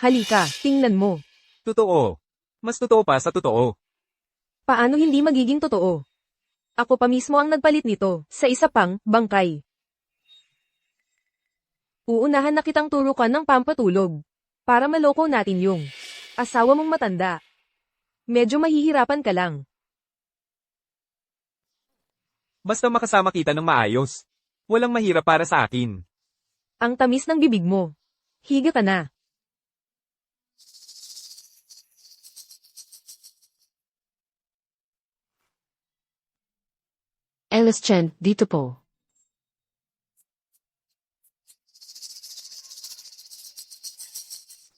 Halika, tingnan mo. Totoo. Mas totoo pa sa totoo. Paano hindi magiging totoo? Ako pa mismo ang nagpalit nito, sa isa pang, bangkay. Uunahan na kitang turukan ng pampatulog. Para maloko natin yung asawa mong matanda. Medyo mahihirapan ka lang. Basta makasama kita ng maayos. Walang mahirap para sa akin. Ang tamis ng bibig mo. Higa ka na. Alice Chen, dito po.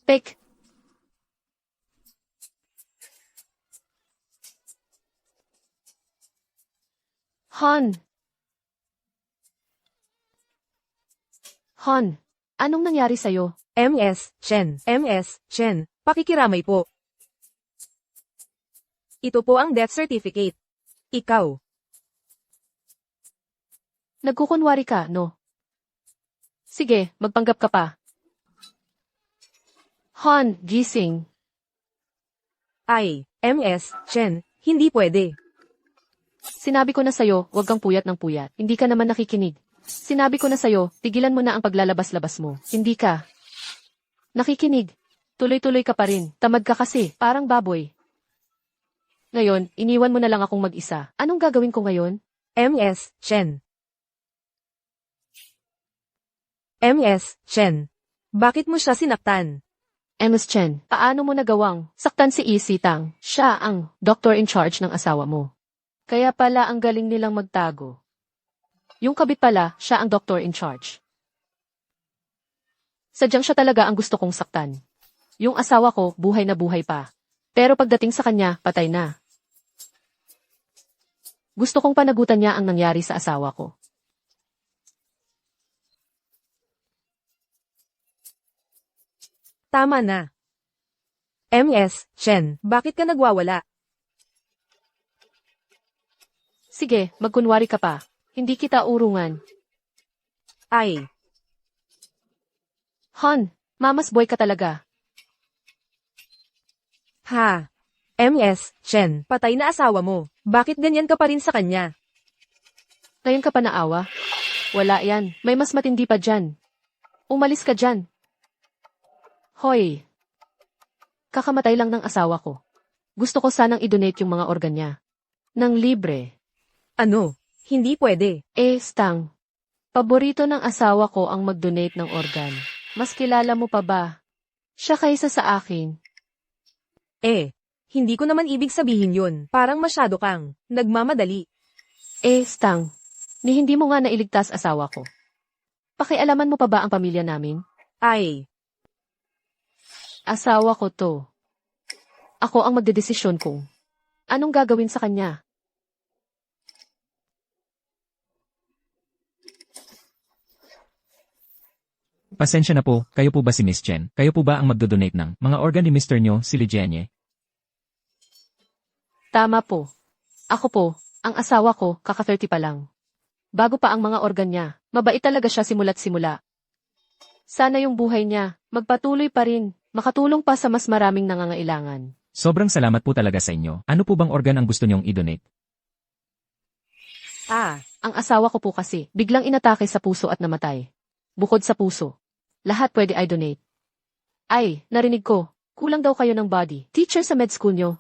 Pick. Han. Han, anong nangyari sa'yo? MS Chen, pakikiramay po. Ito po ang death certificate. Ikaw. Nagkukunwari ka, no? Sige, magpanggap ka pa. Han, gising. Ay, MS Chen, hindi pwede. Sinabi ko na sa'yo, huwag kang puyat ng puyat. Hindi ka naman nakikinig. Sinabi ko na sa'yo, tigilan mo na ang paglalabas-labas mo. Hindi ka nakikinig. Tuloy-tuloy ka pa rin. Tamad ka kasi, parang baboy. Ngayon, iniwan mo na lang akong mag-isa. Anong gagawin ko ngayon? MS Chen. MS Chen. Bakit mo siya sinaktan? Ms. Chen, paano mo nagawang saktan si Isi Tang? Siya ang doctor in charge ng asawa mo. Kaya pala ang galing nilang magtago. Yung kabit pala, siya ang doctor in charge. Sadyang siya talaga ang gusto kong saktan. Yung asawa ko, buhay na buhay pa. Pero pagdating sa kanya, patay na. Gusto kong panagutan niya ang nangyari sa asawa ko. Tama na. MS Chen, bakit ka nagwawala? Sige, magkunwari ka pa. Hindi kita urungan. Ay, Han, mamas boy ka talaga. ha. MS Chen, patay na asawa mo. Bakit ganyan ka pa rin sa kanya? Ngayon ka pa naawa? Wala yan. May mas matindi pa dyan. Umalis ka dyan. Hoy. Kakamatay lang ng asawa ko. Gusto ko sanang i-donate yung mga organ niya. Nang libre. Ano? Hindi pwede. Stang. Paborito ng asawa ko ang mag-donate ng organ. Mas kilala mo pa ba? Siya kaysa sa akin. Hindi ko naman ibig sabihin yun. Parang masyado kang nagmamadali. Stang. Ni hindi mo nga nailigtas asawa ko. Pakialaman mo pa ba ang pamilya namin? Ay, Asawa ko to. Ako ang magdedesisyon kung anong gagawin sa kanya. Pasensya na po, kayo po ba si Miss Chen? Kayo po ba ang magdodonate ng mga organ ni Mr. nyo, si Lijenye? Tama po. Ako po, ang asawa ko, kaka-30 pa lang. Bago pa ang mga organ niya, mabait talaga siya simula't simula. Sana yung buhay niya, magpatuloy pa rin, makatulong pa sa mas maraming nangangailangan. Sobrang salamat po talaga sa inyo. Ano po bang organ ang gusto nyong i-donate? Ang asawa ko po kasi, biglang inatake sa puso at namatay. Bukod sa puso, lahat pwede i-donate. Ay, narinig ko, kulang daw kayo ng body. Teacher sa med school nyo.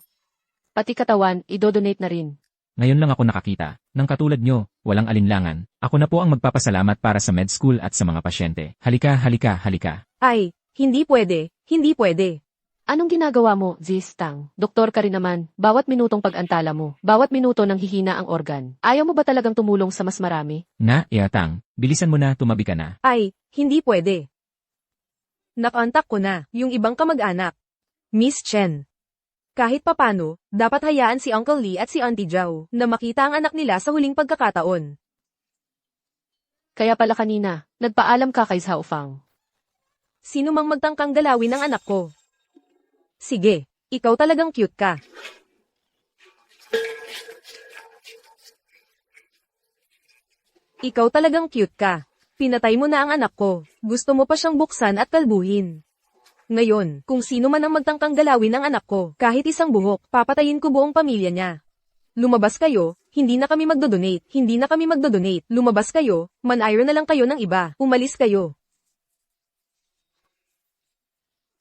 Pati katawan, i-donate na rin. Ngayon lang ako nakakita. Nang katulad nyo, walang alinlangan. Ako na po ang magpapasalamat para sa med school at sa mga pasyente. Halika, halika, halika. ay, hindi pwede. Hindi pwede. Anong ginagawa mo, Zistang? Doktor ka rin naman, bawat minutong pag-antala mo, bawat minuto nang hihina ang organ. Ayaw mo ba talagang tumulong sa mas marami? Na, Iatang, bilisan mo na, tumabi ka na. Ay, hindi pwede. Nakontak ko na yung ibang kamag-anak. Miss Chen. Kahit papano, dapat hayaan si Uncle Lee at si Auntie Zhao na makita ang anak nila sa huling pagkakataon. Kaya pala kanina, nagpaalam ka kay Zhao Fang. Sino mang magtangkang galawin ang anak ko? Sige, ikaw talagang cute ka. Ikaw talagang cute ka. Pinatay mo na ang anak ko. Gusto mo pa siyang buksan at kalbuhin. Ngayon, kung sino man ang magtangkang galawin ang anak ko, kahit isang buhok, papatayin ko buong pamilya niya. Lumabas kayo, hindi na kami magdodonate, hindi na kami magdodonate. Lumabas kayo, man-iron na lang kayo ng iba, umalis kayo.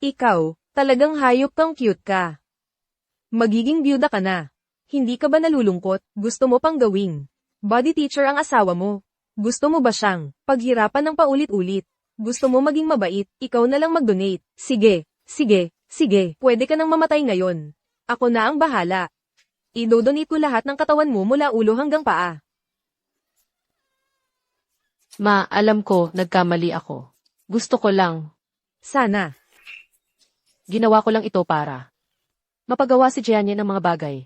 Ikaw, talagang hayop kang cute ka. Magiging byuda ka na. Hindi ka ba nalulungkot? Gusto mo pang gawing body teacher ang asawa mo? Gusto mo ba siyang paghirapan ng paulit-ulit? Gusto mo maging mabait, ikaw na lang mag-donate. Sige, sige, sige, pwede ka nang mamatay ngayon. Ako na ang bahala. I-donate ko lahat ng katawan mo mula ulo hanggang paa. Ma, alam ko, nagkamali ako. Gusto ko lang. Sana. Ginawa ko lang ito para mapagawa si Gianni ng mga bagay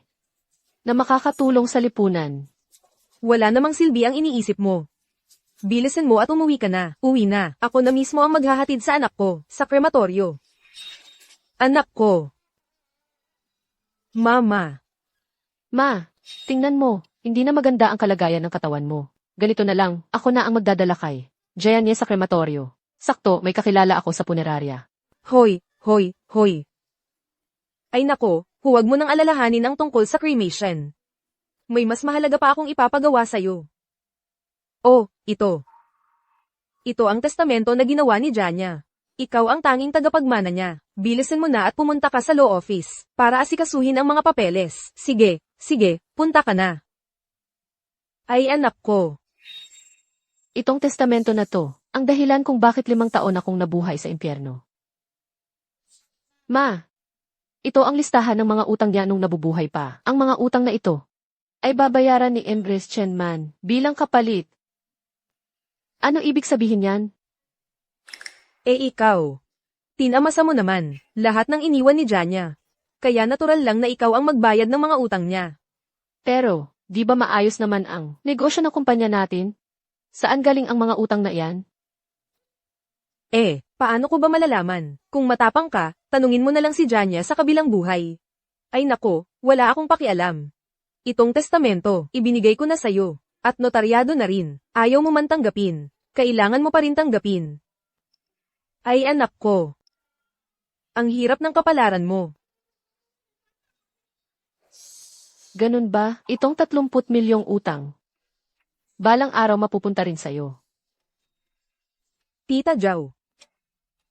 na makakatulong sa lipunan. Wala namang silbi ang iniisip mo. Bilisan mo at umuwi ka na. Uwi na. Ako na mismo ang maghahatid sa anak ko, sa krematoryo. Anak ko. Mama. Ma, tingnan mo, hindi na maganda ang kalagayan ng katawan mo. Ganito na lang, ako na ang magdadala kay Gianni sa krematoryo. Sakto, may kakilala ako sa punerarya. Hoy, hoy, hoy. Ay nako, huwag mo nang alalahanin ang tungkol sa cremation. May mas mahalaga pa akong ipapagawa sa'yo. Oh, ito. Ito ang testamento na ginawa ni Janya. Ikaw ang tanging tagapagmana niya. Bilisan mo na at pumunta ka sa law office para asikasuhin ang mga papeles. Sige, sige, punta ka na. Ay anak ko. Itong testamento na to, ang dahilan kung bakit 5 taon akong nabuhay sa impyerno. Ma, ito ang listahan ng mga utang niya nung nabubuhay pa. Ang mga utang na ito ay babayaran ni Empress Chenman bilang kapalit. Ano ibig sabihin yan? Eh ikaw. Tinamasa mo naman, lahat ng iniwan ni Janya. Kaya natural lang na ikaw ang magbayad ng mga utang niya. Pero, di ba maayos naman ang negosyo ng kumpanya natin? Saan galing ang mga utang na iyan? Eh, paano ko ba malalaman? Kung matapang ka, tanungin mo na lang si Janya sa kabilang buhay. Ay nako, wala akong pakialam. Itong testamento, ibinigay ko na sa'yo. At notaryado na rin. Ayaw mo man tanggapin. Kailangan mo pa rin tanggapin. Ay anak ko. Ang hirap ng kapalaran mo. Ganun ba? Itong 30 milyong utang. Balang araw mapupunta rin sa'yo. Tita Zhao.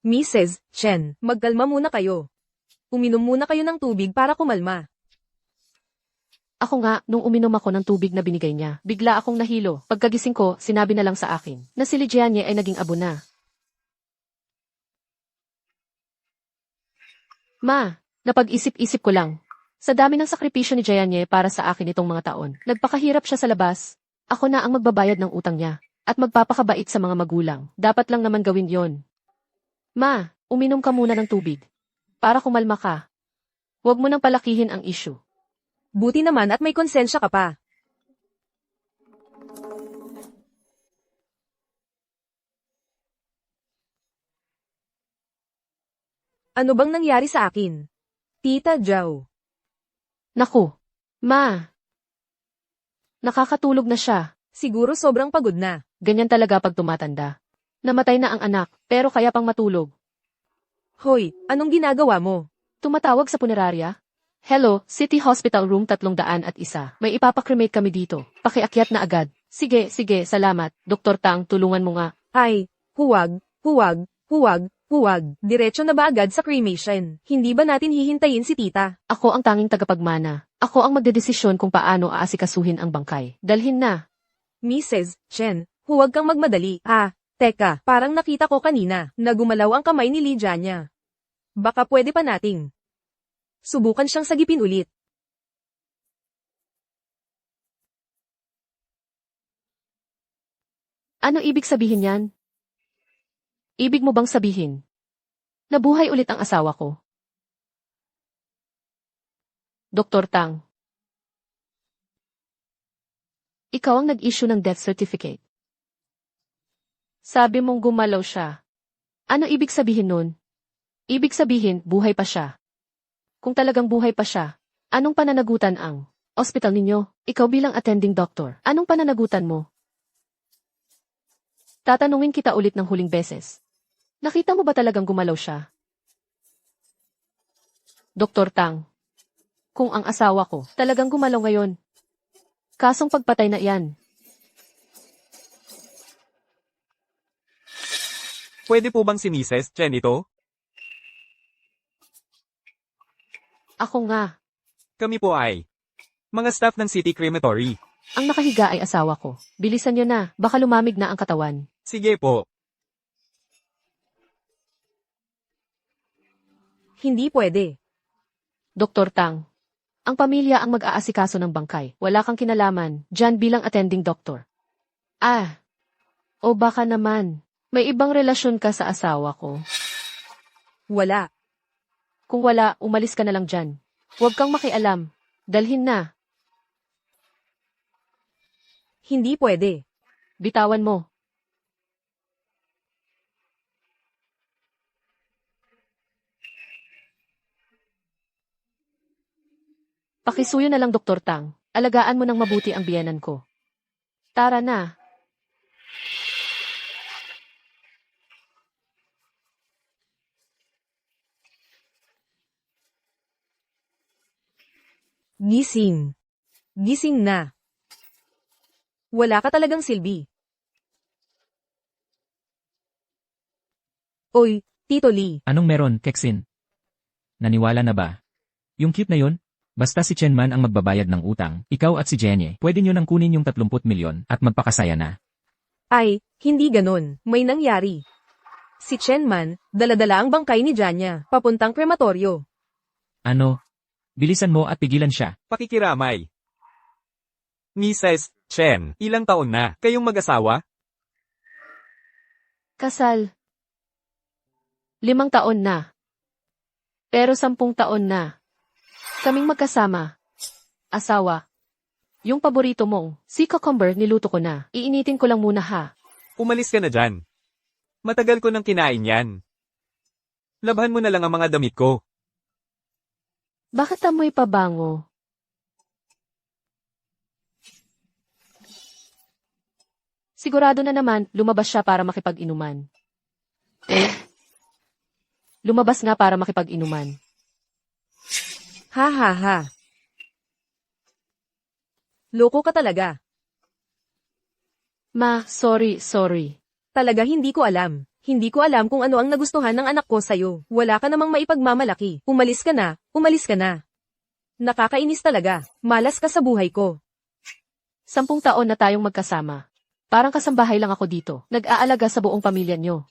Mrs. Chen, magkalma muna kayo. Uminom muna kayo ng tubig para kumalma. Ako nga, nung uminom ako ng tubig na binigay niya, bigla akong nahilo. Pagkagising ko, sinabi na lang sa akin na si Gianni ay naging abo na. Ma, napag-isip-isip ko lang. Sa dami ng sakripisyo ni Gianni para sa akin itong mga taon, nagpakahirap siya sa labas. Ako na ang magbabayad ng utang niya at magpapakabait sa mga magulang. Dapat lang naman gawin yon. Ma, uminom ka muna ng tubig. Para kumalma ka. Huwag mo nang palakihin ang issue. Buti naman at may konsensya ka pa. Ano bang nangyari sa akin? Tita Zhao. Naku, Ma. Nakakatulog na siya. Siguro sobrang pagod na. Ganyan talaga pag tumatanda. Namatay na ang anak, pero kaya pang matulog. Hoy, anong ginagawa mo? Tumatawag sa punerarya? Hello, City Hospital Room 301. May ipapakremate kami dito. Pakiakyat na agad. Sige, sige, salamat. Dr. Tang, tulungan mo nga. Ay, huwag, huwag, huwag, huwag. Diretso na ba agad sa cremation? Hindi ba natin hihintayin si tita? Ako ang tanging tagapagmana. Ako ang magdedesisyon kung paano aasikasuhin ang bangkay. Dalhin na. Mrs. Chen, huwag kang magmadali. Teka, parang nakita ko kanina na gumalaw ang kamay ni Li Janya. Baka pwede pa nating subukan siyang sagipin ulit. Ano ibig sabihin yan? Ibig mo bang sabihin? Nabuhay ulit ang asawa ko. Dr. Tang. Ikaw ang nag-issue ng death certificate. Sabi mong gumalaw siya. Ano ibig sabihin nun? Ibig sabihin, buhay pa siya. Kung talagang buhay pa siya, anong pananagutan ang ospital ninyo? Ikaw bilang attending doctor, anong pananagutan mo? Tatanungin kita ulit ng huling beses. Nakita mo ba talagang gumalaw siya? Dr. Tang. Kung ang asawa ko talagang gumalaw ngayon. Kasong pagpatay na iyan. Pwede po bang si Mrs. Chen ito? Ako nga. Kami po ay mga staff ng City Crematory. Ang nakahiga ay asawa ko. Bilisan niyo na, baka lumamig na ang katawan. Sige po. Hindi pwede. Dr. Tang. Ang pamilya ang mag-aasikaso ng bangkay. Wala kang kinalaman, dyan bilang attending doctor. O baka naman, may ibang relasyon ka sa asawa ko. Wala. Kung wala, umalis ka na lang dyan. Huwag kang makialam. Dalhin na. Hindi pwede. Bitawan mo. Pakisuyo na lang, Dr. Tang. Alagaan mo ng mabuti ang biyenan ko. Tara na. Gising. Gising na. Wala ka talagang silbi. Oy, Tito Lee. Anong meron, Kexin? Naniwala na ba? Yung cute na yun? Basta si Chen Man ang magbabayad ng utang, ikaw at si Jenny, pwede nyo nang kunin yung 30 milyon at magpakasaya na. Ay, hindi ganon. May nangyari. Si Chen Man, daladala ang bangkay ni Janya, papuntang krematoryo. Ano? Bilisan mo at pigilan siya. Pakikiramay. Mrs. Chen, ilang taon na kayong mag-asawa? Kasal. 5 taon na. Pero 10 taon na. Kaming magkasama. Asawa. Yung paborito mong, si cucumber niluto ko na. Iinitin ko lang muna ha. Umalis ka na dyan. Matagal ko nang kinain yan. Labhan mo na lang ang mga damit ko. Bakit amoy pabango? Sigurado na naman, lumabas siya para makipag-inuman. Lumabas nga para makipag-inuman. Ha ha ha. Loko ka talaga. Ma, sorry. Talaga hindi ko alam. Hindi ko alam kung ano ang nagustuhan ng anak ko sa'yo. Wala ka namang maipagmamalaki. Umalis ka na. Nakakainis talaga. Malas ka sa buhay ko. 10 taon na tayong magkasama. Parang kasambahay lang ako dito. Nag-aalaga sa buong pamilya nyo.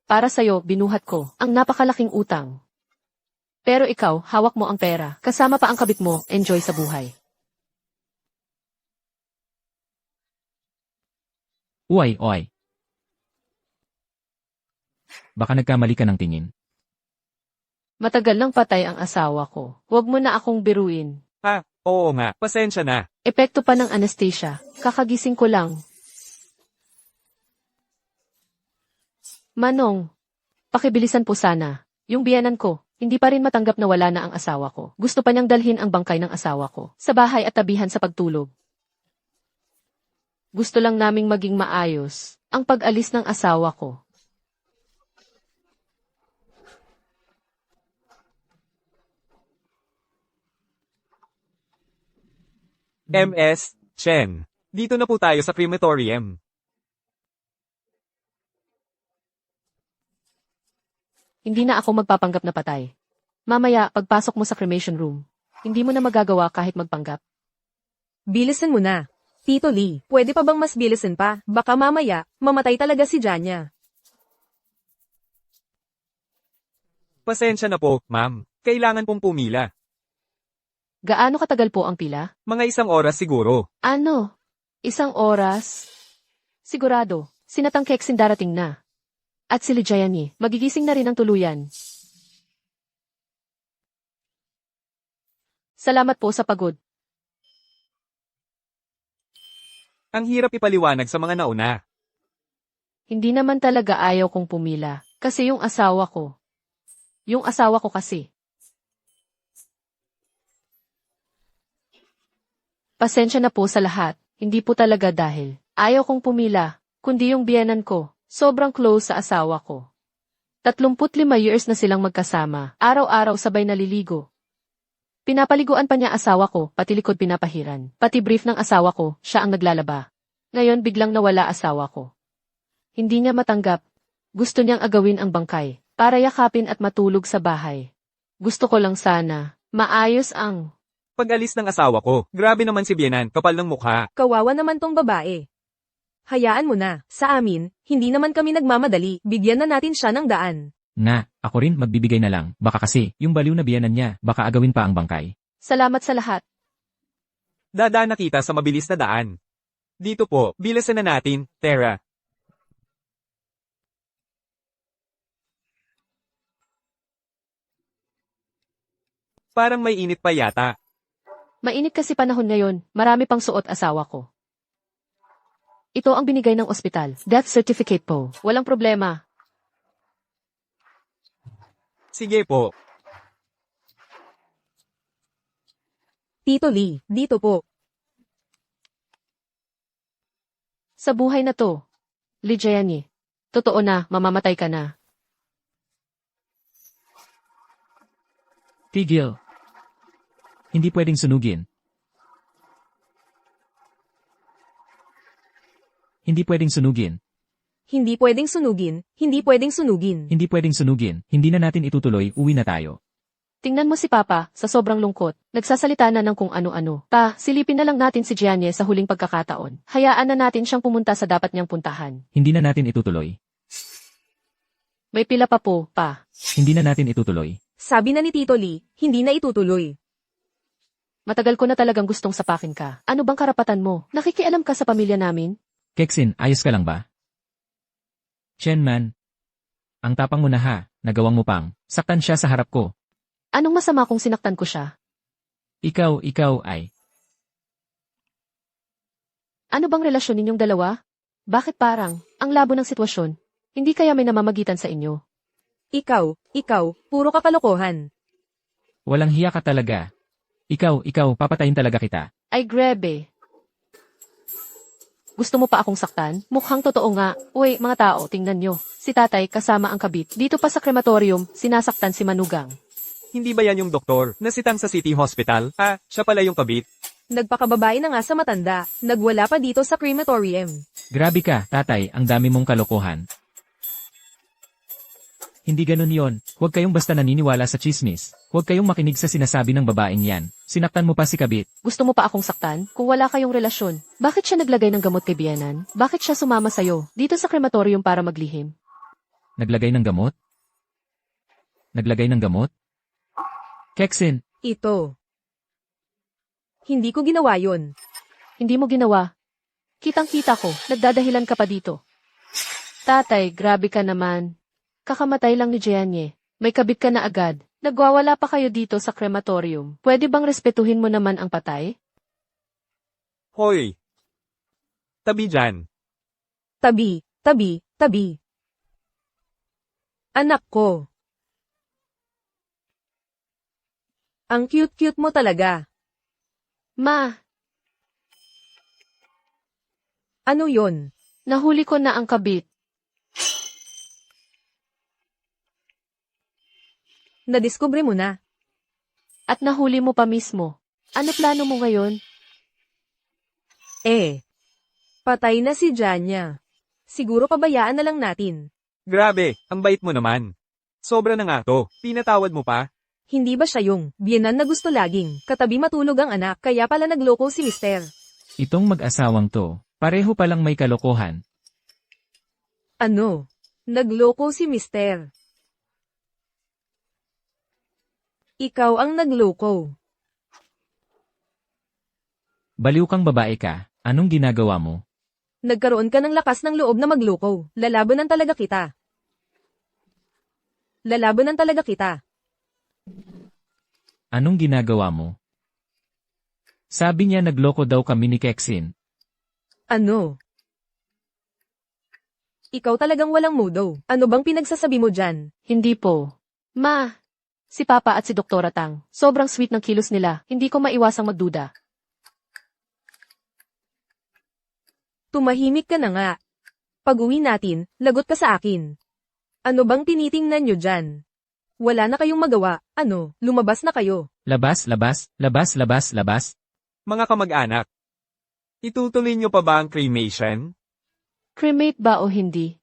Para sa'yo, binuhat ko ang napakalaking utang. Pero ikaw, hawak mo ang pera. Kasama pa ang kabit mo, enjoy sa buhay. Uy. Baka nagkamali ka ng tingin. Matagal nang patay ang asawa ko. Huwag mo na akong biruin. Oo nga, pasensya na. Epekto pa ng anesthesia. Kakagising ko lang. Manong, pakibilisan po sana. Yung biyenan ko, hindi pa rin matanggap na wala na ang asawa ko. Gusto pa niyang dalhin ang bangkay ng asawa ko sa bahay at tabihan sa pagtulog. Gusto lang naming maging maayos ang pag-alis ng asawa ko. MS Chen. Dito na po tayo sa crematorium. Hindi na ako magpapanggap na patay. Mamaya, pagpasok mo sa cremation room, hindi mo na magagawa kahit magpanggap. Bilisan mo na. Tito Lee, pwede pa bang mas bilisan pa? Baka mamaya, mamatay talaga si Janya. Pasensya na po, ma'am. Kailangan pong pumila. Gaano katagal po ang pila? Mga 1 oras siguro. Ano? 1 oras? Sigurado, sinatang Kexin darating na. At si Lijayani, magigising na rin ang tuluyan. Salamat po sa pagod. Ang hirap ipaliwanag sa mga nauna. Hindi naman talaga ayaw kong pumila. Kasi yung asawa ko. Yung asawa ko kasi. Pasensya na po sa lahat. Hindi po talaga dahil ayaw kong pumila, kundi yung biyenan ko. Sobrang close sa asawa ko. 35 years na silang magkasama. Araw-araw sabay naliligo. Pinapaliguan pa niya asawa ko, pati likod pinapahiran. Pati brief ng asawa ko, siya ang naglalaba. Ngayon biglang nawala asawa ko. Hindi niya matanggap. Gusto niyang agawin ang bangkay, para yakapin at matulog sa bahay. Gusto ko lang sana, maayos ang... Pag-alis ng asawa ko, grabe naman si Biyenan, kapal ng mukha. Kawawa naman tong babae. Hayaan mo na, sa amin, hindi naman kami nagmamadali, bigyan na natin siya ng daan. Nga, ako rin magbibigay na lang. Baka kasi, yung baliw na biyanan niya, baka agawin pa ang bangkay. Salamat sa lahat. Dadaan na kita sa mabilis na daan. Dito po, bilasan na natin, Tara. Parang may init pa yata. Mainit kasi panahon ngayon, marami pang suot asawa ko. Ito ang binigay ng ospital. Death certificate po. Walang problema. Sige po. Tito Lee, dito po. Sa buhay na to, Lijayani, totoo na, mamamatay ka na. Tigil. Hindi pwedeng sunugin. Hindi pwedeng sunugin. Hindi pwedeng sunugin, hindi pwedeng sunugin. Hindi pwedeng sunugin. Hindi na natin itutuloy, uwi na tayo. Tingnan mo si Papa, sa sobrang lungkot, nagsasalita na ng kung ano-ano. Pa, silipin na lang natin si Gianni sa huling pagkakataon. Hayaan na natin siyang pumunta sa dapat niyang puntahan. Hindi na natin itutuloy. May pila pa po, Pa. Hindi na natin itutuloy. Sabi na ni Tito Lee, hindi na itutuloy. Matagal ko na talagang gustong sapakin ka. Ano bang karapatan mo? Nakikialam ka sa pamilya namin? Keksin, ayos ka lang ba? Chen man. Ang tapang mo na ha, nagawang mo pang. Saktan siya sa harap ko. Anong masama kung sinaktan ko siya? Ikaw ay. Ano bang relasyon ninyong dalawa? Bakit parang, ang labo ng sitwasyon? Hindi kaya may namamagitan sa inyo? Ikaw, puro kakalokohan. Walang hiya ka talaga. Ikaw, papatayin talaga kita. Ay grebe. Gusto mo pa akong saktan? Mukhang totoo nga. Uy, mga tao, tingnan nyo. Si tatay kasama ang kabit. Dito pa sa krematorium, sinasaktan si Manugang. Hindi ba yan yung doktor, na sitang sa City Hospital? Ah, siya pala yung kabit. Nagpakababae na nga sa matanda, nagwala pa dito sa crematorium. Grabe ka, tatay, ang dami mong kalokohan. Hindi ganun yon. Huwag kayong basta naniniwala sa chismis. Huwag kayong makinig sa sinasabi ng babaeng yan. Sinaktan mo pa si kabit. Gusto mo pa akong saktan? Kung wala kayong relasyon, bakit siya naglagay ng gamot kay Bianan? Bakit siya sumama sa'yo, dito sa krematorium para maglihim? Naglagay ng gamot? Naglagay ng gamot? Keksin, Ito. Hindi ko ginawa yon. Hindi mo ginawa. Kitang-kita ko, nagdadahilan ka pa dito. Tatay, grabe ka naman. Kakamatay lang ni Gianni. May kabit ka na agad. Nagwawala pa kayo dito sa krematorium. Pwede bang respetuhin mo naman ang patay? Hoy! Tabi dyan. Tabi. Anak ko. Ang cute-cute mo talaga. Ma, Ano yon? nahuli ko na ang kabit. Nadiskubre mo na. At nahuli mo pa mismo. Ano plano mo ngayon? Patay na si Janya. Siguro pabayaan na lang natin. Grabe, ang bait mo naman. Sobra na nga to, pinatawad mo pa. Hindi ba siya yung biyenan na gusto laging katabi matulog ang anak kaya pala nagloko si Mister? itong mag-asawang to, pareho palang may kalokohan. Ano? Nagloko si Mister. Ikaw ang nagloko. Baliw kang babae ka, anong ginagawa mo? Nagkaroon ka ng lakas ng loob na magloko. Lalabanan talaga kita. Lalabanan talaga kita. Anong ginagawa mo? Sabi niya nagloko daw kami ni Keksin. Ano? Ikaw talagang walang mudo. Ano bang pinagsasabi mo dyan? Hindi po. Ma, si Papa at si Doktora Tang, sobrang sweet ng kilos nila, hindi ko maiwasang magduda. Tumahimik ka na nga. Pag-uwi natin, lagot ka sa akin. Ano bang tinitingnan nyo dyan? Wala na kayong magawa. Ano, lumabas na kayo. Labas, labas, labas, labas, labas. Mga kamag-anak, itutuloy niyo pa ba ang cremation? Cremate ba o hindi?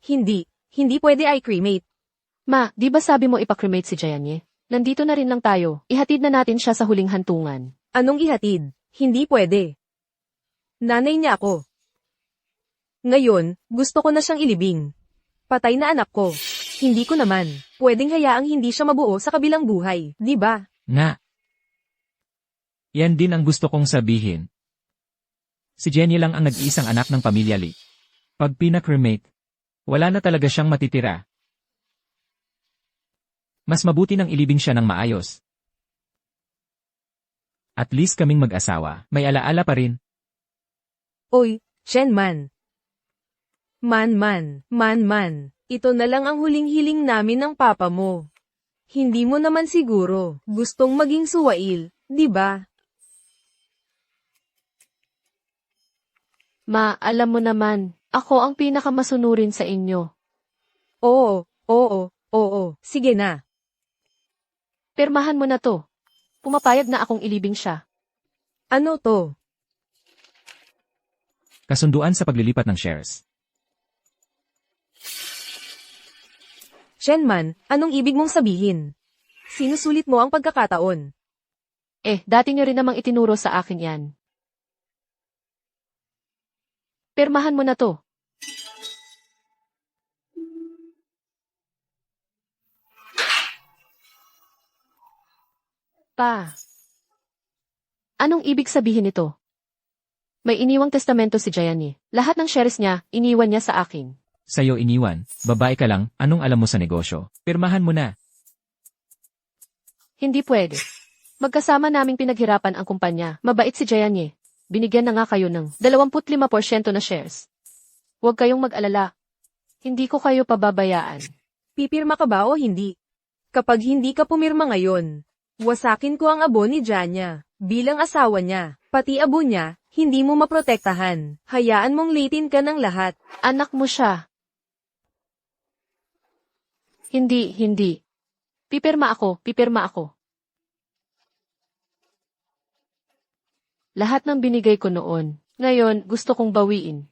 Hindi. Hindi pwede ay cremate. Ma, di ba sabi mo ipakremate si Jayanye? Nandito na rin lang tayo. Ihatid na natin siya sa huling hantungan. Anong ihatid? Hindi pwede. Nanay niya ako. Ngayon, gusto ko na siyang ilibing. Patay na anak ko. Hindi ko naman. Pwedeng hayaang hindi siya mabuo sa kabilang buhay, di ba? Nga. Yan din ang gusto kong sabihin. Si Jenny lang ang nag-iisang anak ng pamilya Lee. Pag pinakremate, wala na talaga siyang matitira. Mas mabuti nang ilibing siya ng maayos. At least kaming mag-asawa, may alaala pa rin. Oy, Chen man. Man. Ito na lang ang huling hiling namin ng papa mo. Hindi mo naman siguro gustong maging suwail, di ba? Ma, alam mo naman, ako ang pinakamasunurin sa inyo. Oo. Sige na. Pirmahan mo na to. Pumapayag na akong ilibing siya. Ano to? Kasunduan sa paglilipat ng shares. Chen man, anong ibig mong sabihin? Sinusulit mo ang pagkakataon. Dati niyo rin namang itinuro sa akin yan. Pirmahan mo na to. Pa. Anong ibig sabihin nito? May iniwang testamento si Jayani. Lahat ng shares niya, iniwan niya sa akin. Sa'yo iniwan, babae ka lang, anong alam mo sa negosyo? Pirmahan mo na. Hindi pwede. Magkasama naming pinaghirapan ang kumpanya. Mabait si Jayani. Binigyan na nga kayo ng 25% na shares. Huwag kayong mag-alala. Hindi ko kayo pababayaan. Pipirma ka ba o hindi? Kapag hindi ka pumirma ngayon, wasakin ko ang abo ni Janya. Bilang asawa niya, pati abo niya, hindi mo maprotektahan. Hayaan mong litin ka ng lahat. Anak mo siya. Hindi. Pipirma ako. Lahat ng binigay ko noon, ngayon gusto kong bawiin.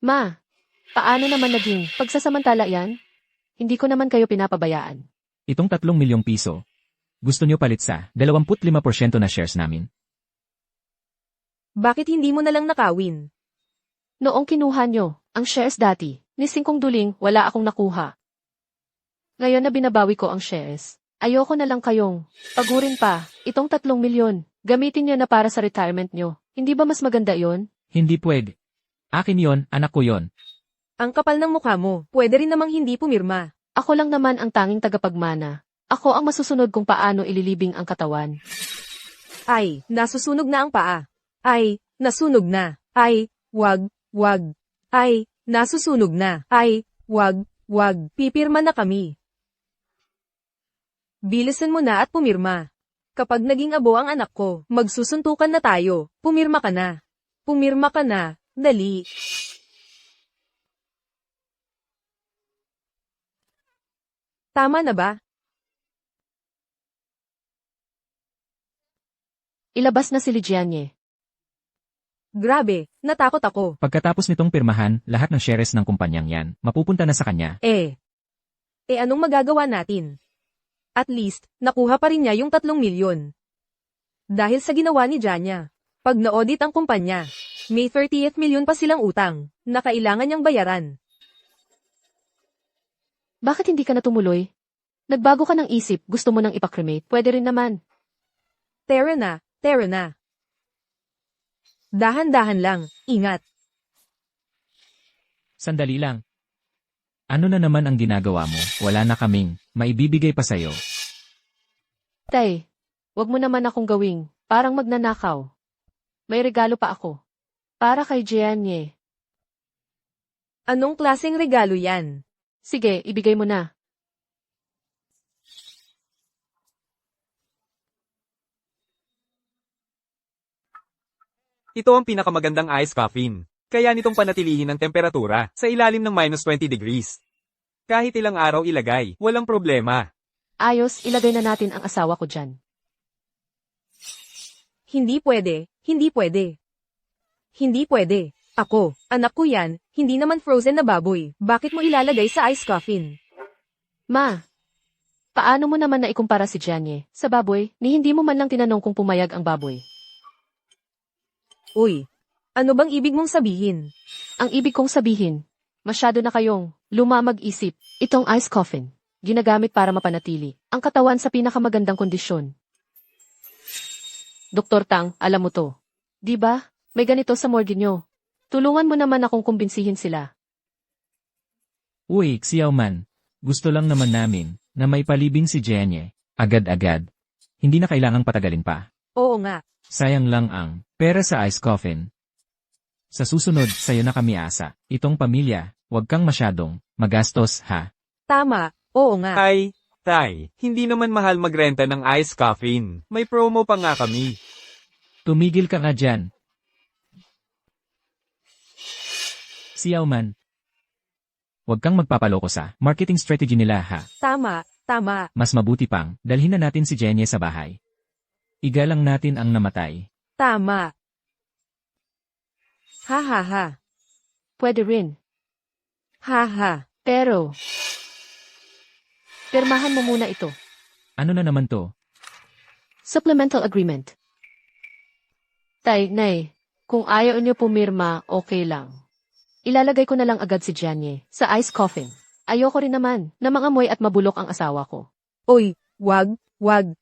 Ma, paano naman naging pagsasamantala yan? Hindi ko naman kayo pinapabayaan. Itong 3 milyong piso. Gusto nyo palit sa 25% na shares namin? Bakit hindi mo na lang nakawin? Noong kinuha nyo, ang shares dati, ni Singkong Duling, wala akong nakuha. Ngayon na binabawi ko ang shares, ayoko na lang kayong pagurin pa, itong 3 milyon, gamitin nyo na para sa retirement nyo. Hindi ba mas maganda yon? Hindi pwede. Akin yon, anak ko yon. Ang kapal ng mukha mo, pwede rin namang hindi pumirma. Ako lang naman ang tanging tagapagmana. Ako ang masusunod kung paano ililibing ang katawan. Ay, nasusunog na ang paa. Ay, nasunog na. Ay, wag. Ay, nasusunog na. Ay, wag. Pipirma na kami. Bilisan mo na at pumirma. Kapag naging abo ang anak ko, magsusuntukan na tayo. Pumirma ka na. Dali. Tama na ba? Ilabas na si Lijianye. Grabe, natakot ako. Pagkatapos nitong pirmahan, lahat ng shares ng kumpanyang yan, mapupunta na sa kanya. Anong magagawa natin? At least, nakuha pa rin niya yung 3 milyon. Dahil sa ginawa ni Janya. Pag na-audit ang kumpanya, may 30th milyon pa silang utang, na kailangan niyang bayaran. Bakit hindi ka na tumuloy? Nagbago ka ng isip, gusto mo nang ipakremate, pwede rin naman. Tara na. Dahan-dahan lang, ingat. Sandali lang. Ano na naman ang ginagawa mo? Wala na kaming maibibigay pa sa'yo. Tay, wag mo naman akong gawing, parang magnanakaw. May regalo pa ako. Para kay Jianye. Anong klaseng regalo yan? Sige, ibigay mo na. Ito ang pinakamagandang ice coffin. Kaya nitong panatilihin ang temperatura sa ilalim ng -20 degrees. Kahit ilang araw ilagay, walang problema. Ayos, ilagay na natin ang asawa ko dyan. Hindi pwede, hindi pwede. Hindi pwede. Ako, anak ko yan, hindi naman frozen na baboy. Bakit mo ilalagay sa ice coffin? Ma, paano mo naman na ikumpara si Janye sa baboy, ni hindi mo man lang tinanong kung pumayag ang baboy? Uy, ano bang ibig mong sabihin? Ang ibig kong sabihin, masyado na kayong luma mag-isip. Itong ice coffin, ginagamit para mapanatili ang katawan sa pinakamagandang kondisyon. Dr. Tang, alam mo to. Di ba? May ganito sa morgue nyo. Tulungan mo naman akong kumbinsihin sila. Uy, Xiao Man. Gusto lang naman namin na may palibing si Jenny. Agad-agad. Hindi na kailangang patagalin pa. Oo nga. Sayang lang ang pera sa ice coffin. Sa susunod, sayo na kami asa. Itong pamilya, huwag kang masyadong magastos ha. Tama, oo nga. Ay, Tay, hindi naman mahal magrenta ng ice coffin. May promo pa nga kami. Tumigil ka nga dyan. Xiao Man. Huwag kang magpapaloko sa marketing strategy nila ha. Tama, tama. Mas mabuti pang dalhin na natin si Jenny sa bahay. Igalang natin ang namatay. Tama. Ha ha ha. Pwede rin. Ha ha. Pero, pirmahan mo muna ito. Ano na naman to? Supplemental agreement. Tay, Nay, kung ayaw niyo pumirma, okay lang. Ilalagay ko na lang agad si Janye sa ice coffin. Ayoko rin naman na mangamoy at mabulok ang asawa ko. Uy, wag, wag.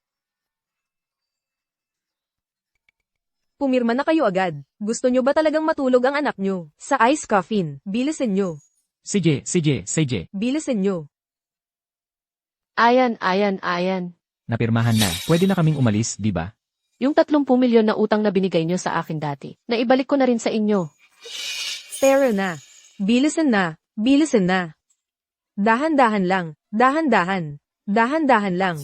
Pumirma na kayo agad. Gusto nyo ba talagang matulog ang anak nyo? Sa ice coffin, bilisin nyo. Sige. Bilisin nyo. Ayan. Napirmahan na. Pwede na kaming umalis, di ba? Yung 30 milyon na utang na binigay nyo sa akin dati, naibalik ko na rin sa inyo. Pero na. Bilisin na. Bilisin na. Dahan-dahan lang. Dahan-dahan. Dahan-dahan lang.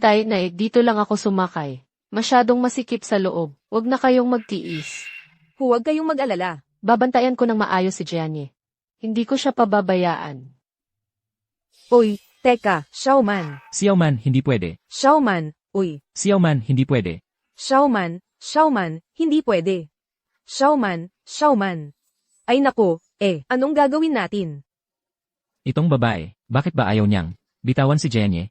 Tay, Nay, dito lang ako sumakay. Masyadong masikip sa loob. Huwag na kayong magtiis. Huwag kayong mag-alala. Babantayan ko ng maayos si Janye. Hindi ko siya pababayaan. Uy, teka, Xiaoman. Xiao Man, hindi pwede. Xiaoman, uy. Xiao Man, hindi pwede. Xiaoman, hindi pwede. Xiaoman. Ay nako, anong gagawin natin? Itong babae, bakit ba ayaw niyang bitawan si Jenny?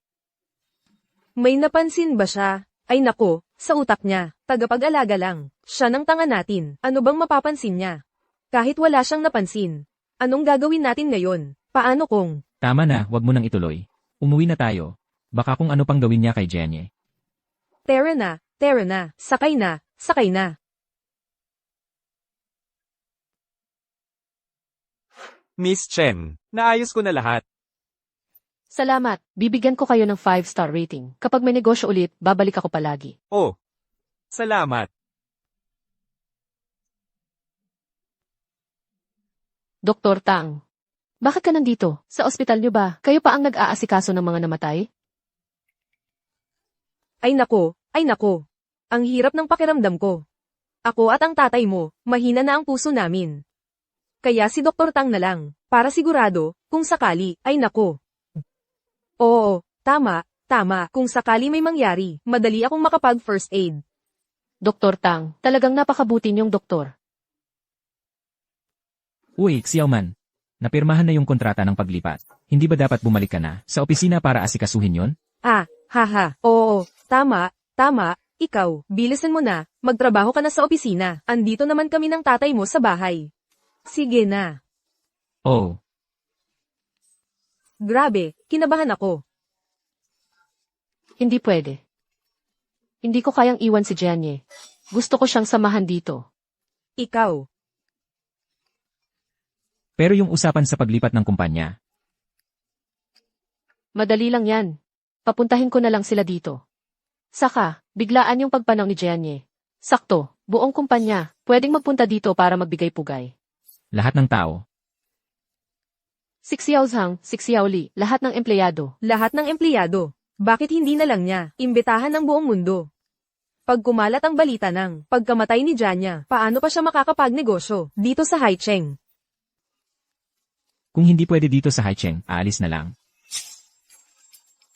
May napansin ba siya? Ay nako, sa utak niya, tagapag-alaga lang. Siya ng tanga natin, ano bang mapapansin niya? Kahit wala siyang napansin. Anong gagawin natin ngayon? Paano kung? Tama na, wag mo nang ituloy. Umuwi na tayo. Baka kung ano pang gawin niya kay Jenny. Tara na, sakay na. Miss Chen, naayos ko na lahat. Salamat, bibigyan ko kayo ng 5-star rating. Kapag may negosyo ulit, babalik ako palagi. Oh, salamat. Dr. Tang, bakit ka nandito? Sa ospital niyo ba? Kayo pa ang nag-aasikaso ng mga namatay? Ay nako. Ang hirap ng pakiramdam ko. Ako at ang tatay mo, mahina na ang puso namin. Kaya si Dr. Tang na lang, para sigurado, kung sakali, ay nako. Oo, tama, kung sakali may mangyari, madali akong makapag-first aid. Dr. Tang, talagang napakabuti niyong doktor. Uy, Xiao Man. Napirmahan na yung kontrata ng paglipat. Hindi ba dapat bumalik ka na sa opisina para asikasuhin yon? Oo, tama, ikaw, bilisan mo na, magtrabaho ka na sa opisina, andito naman kami ng tatay mo sa bahay. Sige na. Oh, Grabe, kinabahan ako. Hindi pwede. Hindi ko kayang iwan si Janye. Gusto ko siyang samahan dito. Ikaw. pero yung usapan sa paglipat ng kumpanya. Madali lang yan. Papuntahin ko na lang sila dito. Saka, biglaan yung pagpanaw ni Janye. Sakto, buong kumpanya, pwedeng magpunta dito para magbigay pugay. Lahat ng tao. Si Xiao Zhang, si Xiao Li, lahat ng empleyado. Lahat ng empleyado. Bakit hindi na lang niya, imbitahan ng buong mundo? Pag kumalat ang balita ng pagkamatay ni Janya, paano pa siya makakapagnegosyo dito sa Haicheng? Kung hindi pwede dito sa Haicheng, aalis na lang.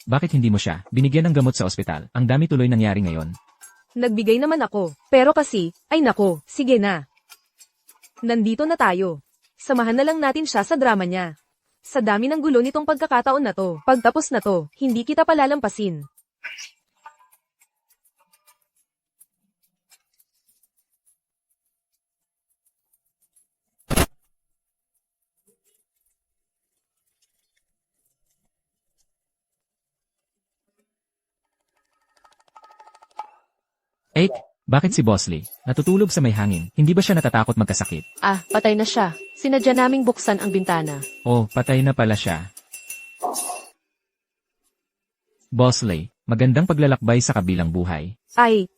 Bakit hindi mo siya binigyan ng gamot sa ospital? Ang dami tuloy nangyari ngayon. Nagbigay naman ako. Pero kasi, ay nako, sige na. Nandito na tayo. Samahan na lang natin siya sa drama niya. Sa dami ng gulo nitong pagkakataon na to, pagtapos na to, hindi kita palalampasin. Ake, bakit si Bosley? Natutulog sa may hangin. Hindi ba siya natatakot magkasakit? Ah, patay na siya. Sinadya naming buksan ang bintana. Oh, patay na pala siya. Bosley, magandang paglalakbay sa kabilang buhay. Ay,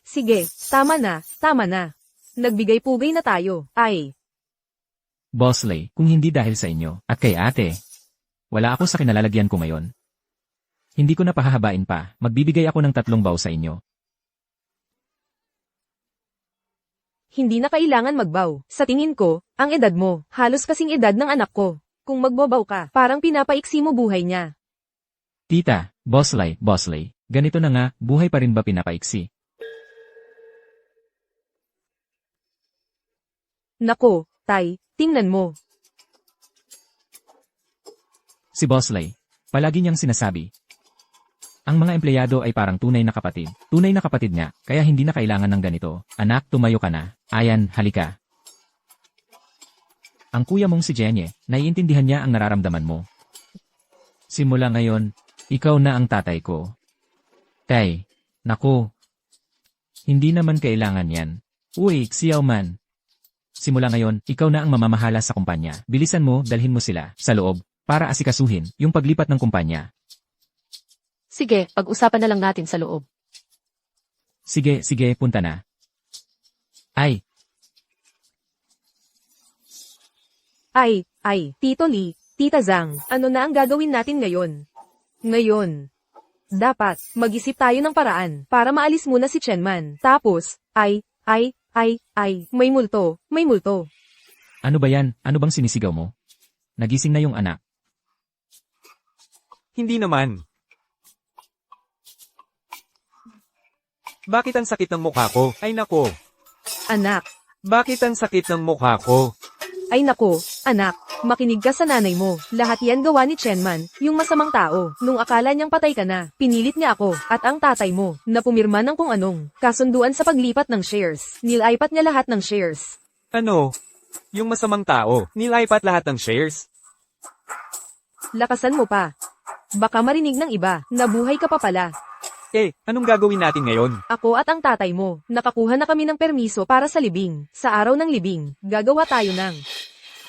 sige, tama na, tama na. Nagbigay-pugay na tayo, ay. Bosley, kung hindi dahil sa inyo, at kay ate, wala ako sa kinalalagyan ko ngayon. Hindi ko na pahahabain pa, magbibigay ako ng 3 baw sa inyo. Hindi na kailangan magbaw. Sa tingin ko, ang edad mo, halos kasing edad ng anak ko. Kung magbabaw ka, parang pinapaiksi mo buhay niya. Tita, Bosley, ganito na nga, buhay pa rin ba pinapaiksi? Nako, Tay, tingnan mo. Si Bosley, palagi niyang sinasabi. Ang mga empleyado ay parang tunay na kapatid. Tunay na kapatid niya, kaya hindi na kailangan ng ganito. Anak, tumayo ka na. Ayan, halika. Ang kuya mong si Jenny, naiintindihan niya ang nararamdaman mo. Simula ngayon, ikaw na ang tatay ko. Tay, naku. Hindi naman kailangan yan. Uy, siyaw man. Simula ngayon, ikaw na ang mamamahala sa kumpanya. Bilisan mo, dalhin mo sila sa loob para asikasuhin yung paglipat ng kumpanya. Sige, pag-usapan na lang natin sa loob. Sige, punta na. Ay, Tito Lee, Tita Zhang, ano na ang gagawin natin ngayon? Ngayon. Dapat, mag-isip tayo ng paraan, para maalis muna si Chenman. Tapos, may multo. Ano ba yan? Ano bang sinisigaw mo? Nagising na yung anak. Hindi naman. Bakit ang sakit ng mukha ko? Ay nako. Anak, Bakit ang sakit ng mukha ko? ay nako, anak, makinig ka sa nanay mo. Lahat yan gawa ni Chenman, yung masamang tao. Nung akala niyang patay ka na, pinilit niya ako, at ang tatay mo, na pumirma ng kung anong, kasunduan sa paglipat ng shares. Nilipat niya lahat ng shares. Ano? Yung masamang tao, nilipat lahat ng shares? Lakasan mo pa. Baka marinig ng iba, nabuhay ka pa pala. Anong gagawin natin ngayon? Ako at ang tatay mo, nakakuha na kami ng permiso para sa libing. Sa araw ng libing, gagawa tayo ng...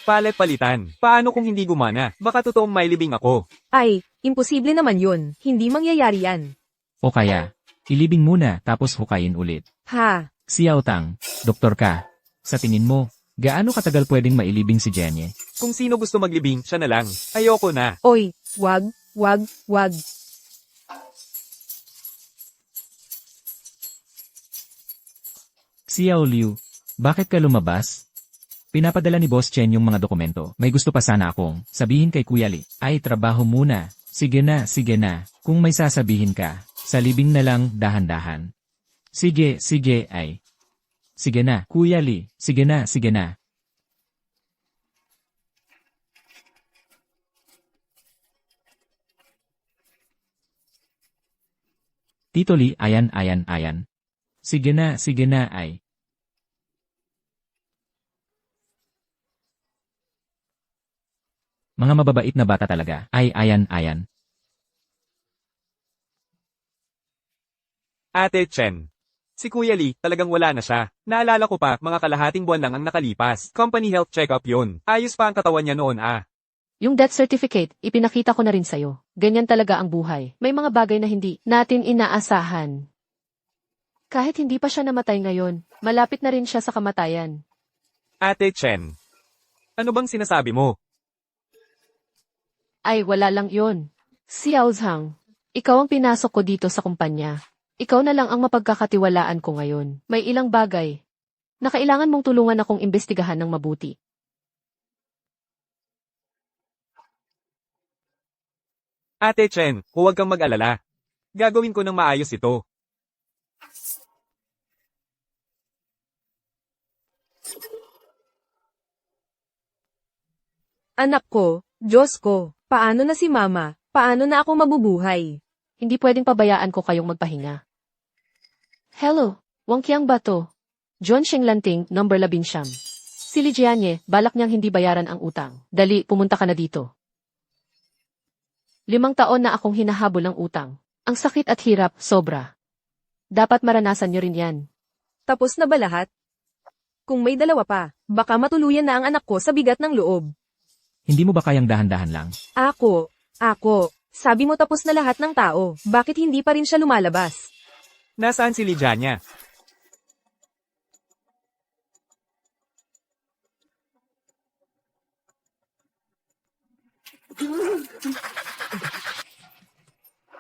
Palit-palitan. Paano kung hindi gumana? Baka totoong may libing ako. Ay, imposible naman yun. Hindi mangyayari yan. O kaya, ilibing muna tapos hukayin ulit. Ha? Xiao Tang, doktor ka. Sa tingin mo, gaano katagal pwedeng mailibing si Jenny? Kung sino gusto maglibing, siya na lang. Ayoko na. Oy, wag. Xiao Liu, bakit ka lumabas? Pinapadala ni Boss Chen yung mga dokumento. May gusto pa sana akong sabihin kay Kuya Li. Ay, trabaho muna. Sige na. Kung may sasabihin ka, sa libing na lang dahan-dahan. Sige, ay. Sige na, Kuya Li. Sige na. Tito Li, ayan. Sige na, ay. Mga mababait na bata talaga. Ay, ayan. Ate Chen. Si Kuya Lee, talagang wala na siya. Naalala ko pa, mga kalahating buwan lang ang nakalipas. Company health check-up yun. Ayos pa ang katawan niya noon Yung death certificate, ipinakita ko na rin sa'yo. Ganyan talaga ang buhay. May mga bagay na hindi natin inaasahan. Kahit hindi pa siya namatay ngayon, malapit na rin siya sa kamatayan. Ate Chen. Ano bang sinasabi mo? Ay, wala lang yun. Xiao Zhang, ikaw ang pinasok ko dito sa kumpanya. Ikaw na lang ang mapagkakatiwalaan ko ngayon. May ilang bagay na kailangan mong tulungan akong imbestigahan ng mabuti. Ate Chen, huwag kang mag-alala. Gagawin ko ng maayos ito. Anak ko, Diyos ko, paano na si Mama? Paano na ako mabubuhay? Hindi pwedeng pabayaan ko kayong magpahinga. Hello, Wang Qiang ba to? John Shenglanting, number 11. Si Li Jianye, balak niyang hindi bayaran ang utang. Dali, pumunta ka na dito. 5 taon na akong hinahabol ng utang. Ang sakit at hirap, sobra. Dapat maranasan niyo rin yan. Tapos na ba lahat? Kung may dalawa pa, baka matuluyan na ang anak ko sa bigat ng loob. Hindi mo ba kayang dahan-dahan lang? Ako, sabi mo tapos na lahat ng tao, bakit hindi pa rin siya lumalabas? Nasaan si Lijanya?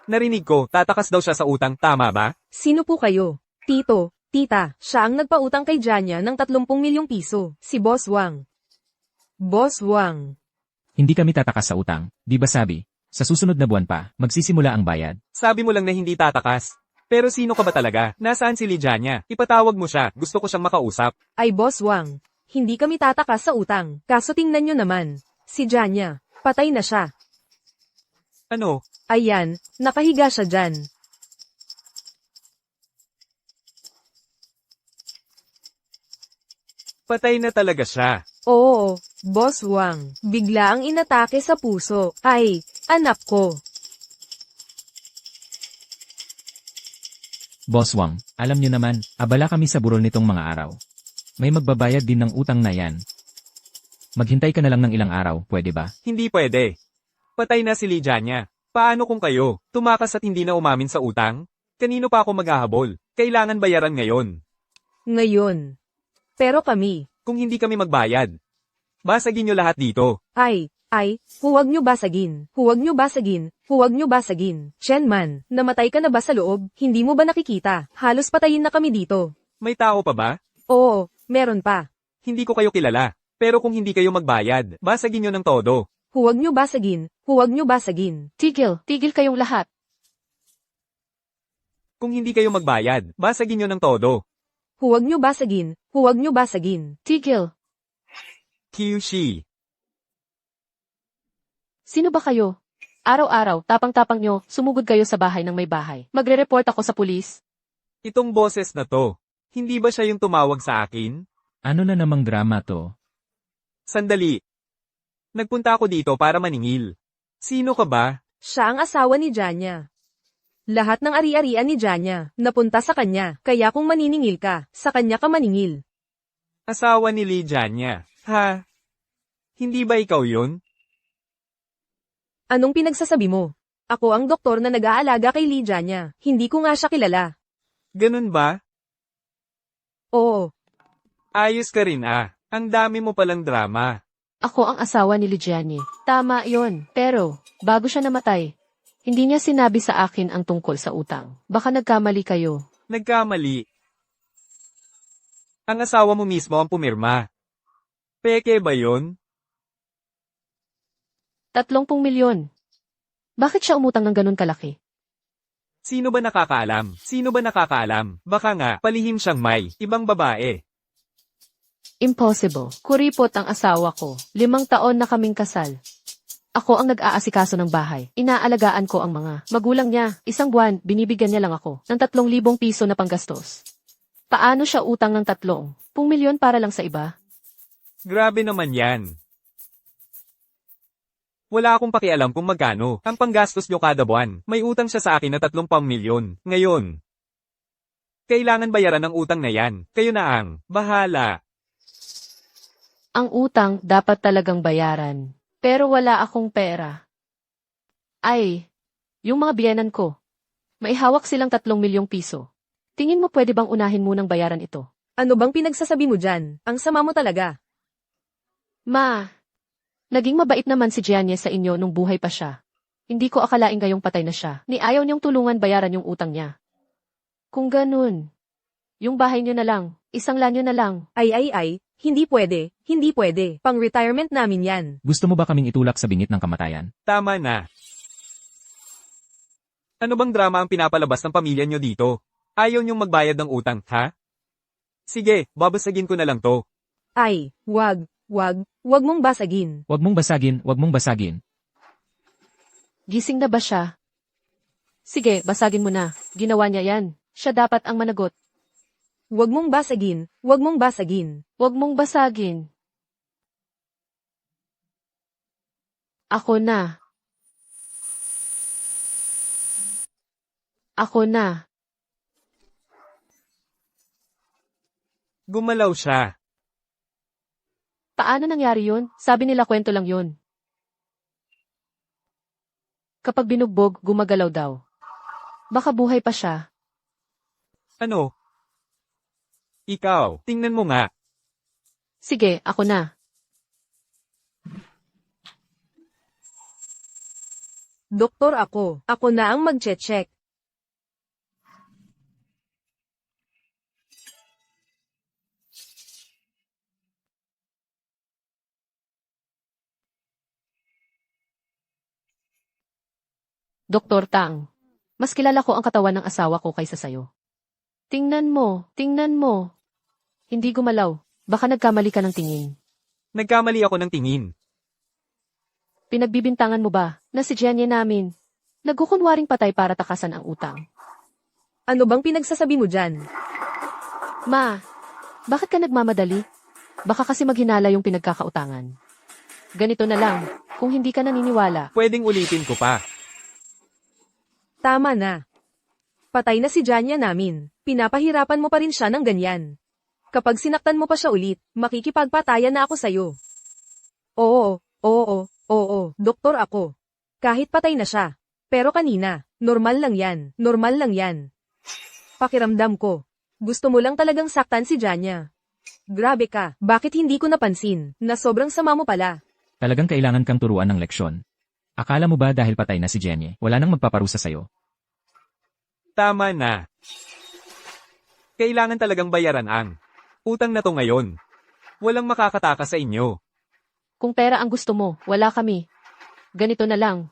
Narinig ko, tatakas daw siya sa utang, tama ba? Sino po kayo? Tito, tita, siya ang nagpautang kay Janya ng 30 milyong piso, si Boss Wang. Boss Wang. Hindi kami tatakas sa utang, di ba sabi? Sa susunod na buwan pa, magsisimula ang bayad. Sabi mo lang na hindi tatakas. Pero sino ka ba talaga? Nasaan si Lijanya? Ipatawag mo siya, gusto ko siyang makausap. Ay Boss Wang, hindi kami tatakas sa utang, kaso tingnan nyo naman. Si Janya, patay na siya. Ano? Ayan, nakahiga siya dyan. Patay na talaga siya. Oo, Boss Wang, bigla ang inatake sa puso. Ay, anak ko. Boss Wang, alam niyo naman, abala kami sa burol nitong mga araw. May magbabayad din ng utang na yan. Maghintay ka na lang ng ilang araw, pwede ba? Hindi pwede. Patay na si Lijanya. Paano kung kayo, tumakas at hindi na umamin sa utang? Kanino pa ako maghahabol? Kailangan bayaran ngayon. Ngayon. Pero kami, Kung hindi kami magbayad, basagin nyo lahat dito. ay, huwag nyo basagin, huwag nyo basagin, huwag nyo basagin. Shenman, namatay ka na ba sa loob? Hindi mo ba nakikita? Halos patayin na kami dito. May tao pa ba? Oo, meron pa. Hindi ko kayo kilala. Pero kung hindi kayo magbayad, basagin nyo ng todo. Huwag nyo basagin, huwag nyo basagin. Tigil kayong lahat. Kung hindi kayo magbayad, basagin nyo ng todo. Huwag nyo basagin, huwag nyo basagin. Tigil. Kyushi. Sino ba kayo? Araw-araw, tapang-tapang nyo, sumugod kayo sa bahay ng may bahay. Magre-report ako sa pulis. Itong boses na to, hindi ba siya yung tumawag sa akin? Ano na namang drama to? Sandali. Nagpunta ako dito para maningil. Sino ka ba? Siya ang asawa ni Janya. Lahat ng ari-arian ni Janya, napunta sa kanya, kaya kung maniningil ka, sa kanya ka maningil. Asawa ni Lijanya. Ha? Hindi ba ikaw yun? Anong pinagsasabi mo? Ako ang doktor na nag-aalaga kay Li Janya, hindi ko nga siya kilala. Ganun ba? Oo, Ayos ka rin ah. Ang dami mo palang drama. Ako ang asawa ni Lijianye. Tama yon. Pero, bago siya namatay, hindi niya sinabi sa akin ang tungkol sa utang. Baka nagkamali kayo. Nagkamali. Ang asawa mo mismo ang pumirma. Peke ba yun? 30 milyon. Bakit siya umutang ng ganun kalaki? Sino ba nakakaalam? Sino ba nakakaalam? Baka nga, palihim siyang may, ibang babae. Impossible. Kuripot ang asawa ko. 5 taon na kaming kasal. Ako ang nag-aasikaso ng bahay. Inaalagaan ko ang mga magulang niya. 1 buwan, binibigyan niya lang ako ng 3,000 piso na panggastos. Paano siya utang ng 30 milyon para lang sa iba? Grabe naman yan. Wala akong pakialam kung magkano ang panggastos nyo kada buwan. May utang siya sa akin na 30 milyon. Ngayon, kailangan bayaran ang utang na yan. Kayo na ang bahala. Ang utang dapat talagang bayaran. Pero wala akong pera. Ay, yung mga biyenan ko. May hawak silang 3 milyong piso. Tingin mo pwede bang unahin munang bayaran ito? ano bang pinagsasabi mo dyan? Ang sama mo talaga. Ma, naging mabait naman si Gianni sa inyo nung buhay pa siya. Hindi ko akalaing gayong patay na siya. Ni ayaw niyong tulungan bayaran yung utang niya. Kung ganun, yung bahay niyo na lang, isanglan niyo na lang. Ay, hindi pwede, hindi pwede. Pang-retirement namin yan. Gusto mo ba kaming itulak sa bingit ng kamatayan? Tama na. Ano bang drama ang pinapalabas ng pamilya nyo dito? Ayaw nyong magbayad ng utang, ha? Sige, babasagin ko na lang to. Ay, wag mong basagin. Huwag mong basagin, huwag mong basagin. Gising na ba siya? Sige, basagin mo na. Ginawa niya yan. Siya dapat ang managot. Wag mong basagin, wag mong basagin. Huwag mong basagin. Ako na. Ako na. Gumalaw siya. Paano nangyari yun? Sabi nila kwento lang yun. Kapag binugbog, gumagalaw daw. Baka buhay pa siya. Ano? Ikaw, tingnan mo nga. Sige, ako na. Doktor ako. Ako na ang magche-check. Doktor Tang. Mas kilala ko ang katawan ng asawa ko kaysa sayo. Tingnan mo, tingnan mo. Hindi gumalaw. Baka nagkamali ka ng tingin. Nagkamali ako ng tingin. Pinagbibintangan mo ba na si Jenny namin? Nagkukunwaring patay para takasan ang utang. Ano bang pinagsasabi mo dyan? Ma, bakit ka nagmamadali? Baka kasi maghinala yung pinagkakautangan. Ganito na lang, kung hindi ka naniniwala. Pwedeng ulitin ko pa. Tama na. Patay na si Janya namin. Pinapahirapan mo pa rin siya ng ganyan. Kapag sinaktan mo pa siya ulit, makikipagpatayan na ako sa'yo. Oo, doktor ako. Kahit patay na siya. Pero kanina, normal lang yan. Pakiramdam ko. Gusto mo lang talagang saktan si Janya. Grabe ka, bakit hindi ko napansin, na sobrang sama mo pala. Talagang kailangan kang turuan ng leksyon. Akala mo ba dahil patay na si Jenny, wala nang magpaparusa sa'yo? Tama na. Kailangan talagang bayaran ang utang na to ngayon. Walang makakataka sa inyo. Kung pera ang gusto mo, wala kami. Ganito na lang.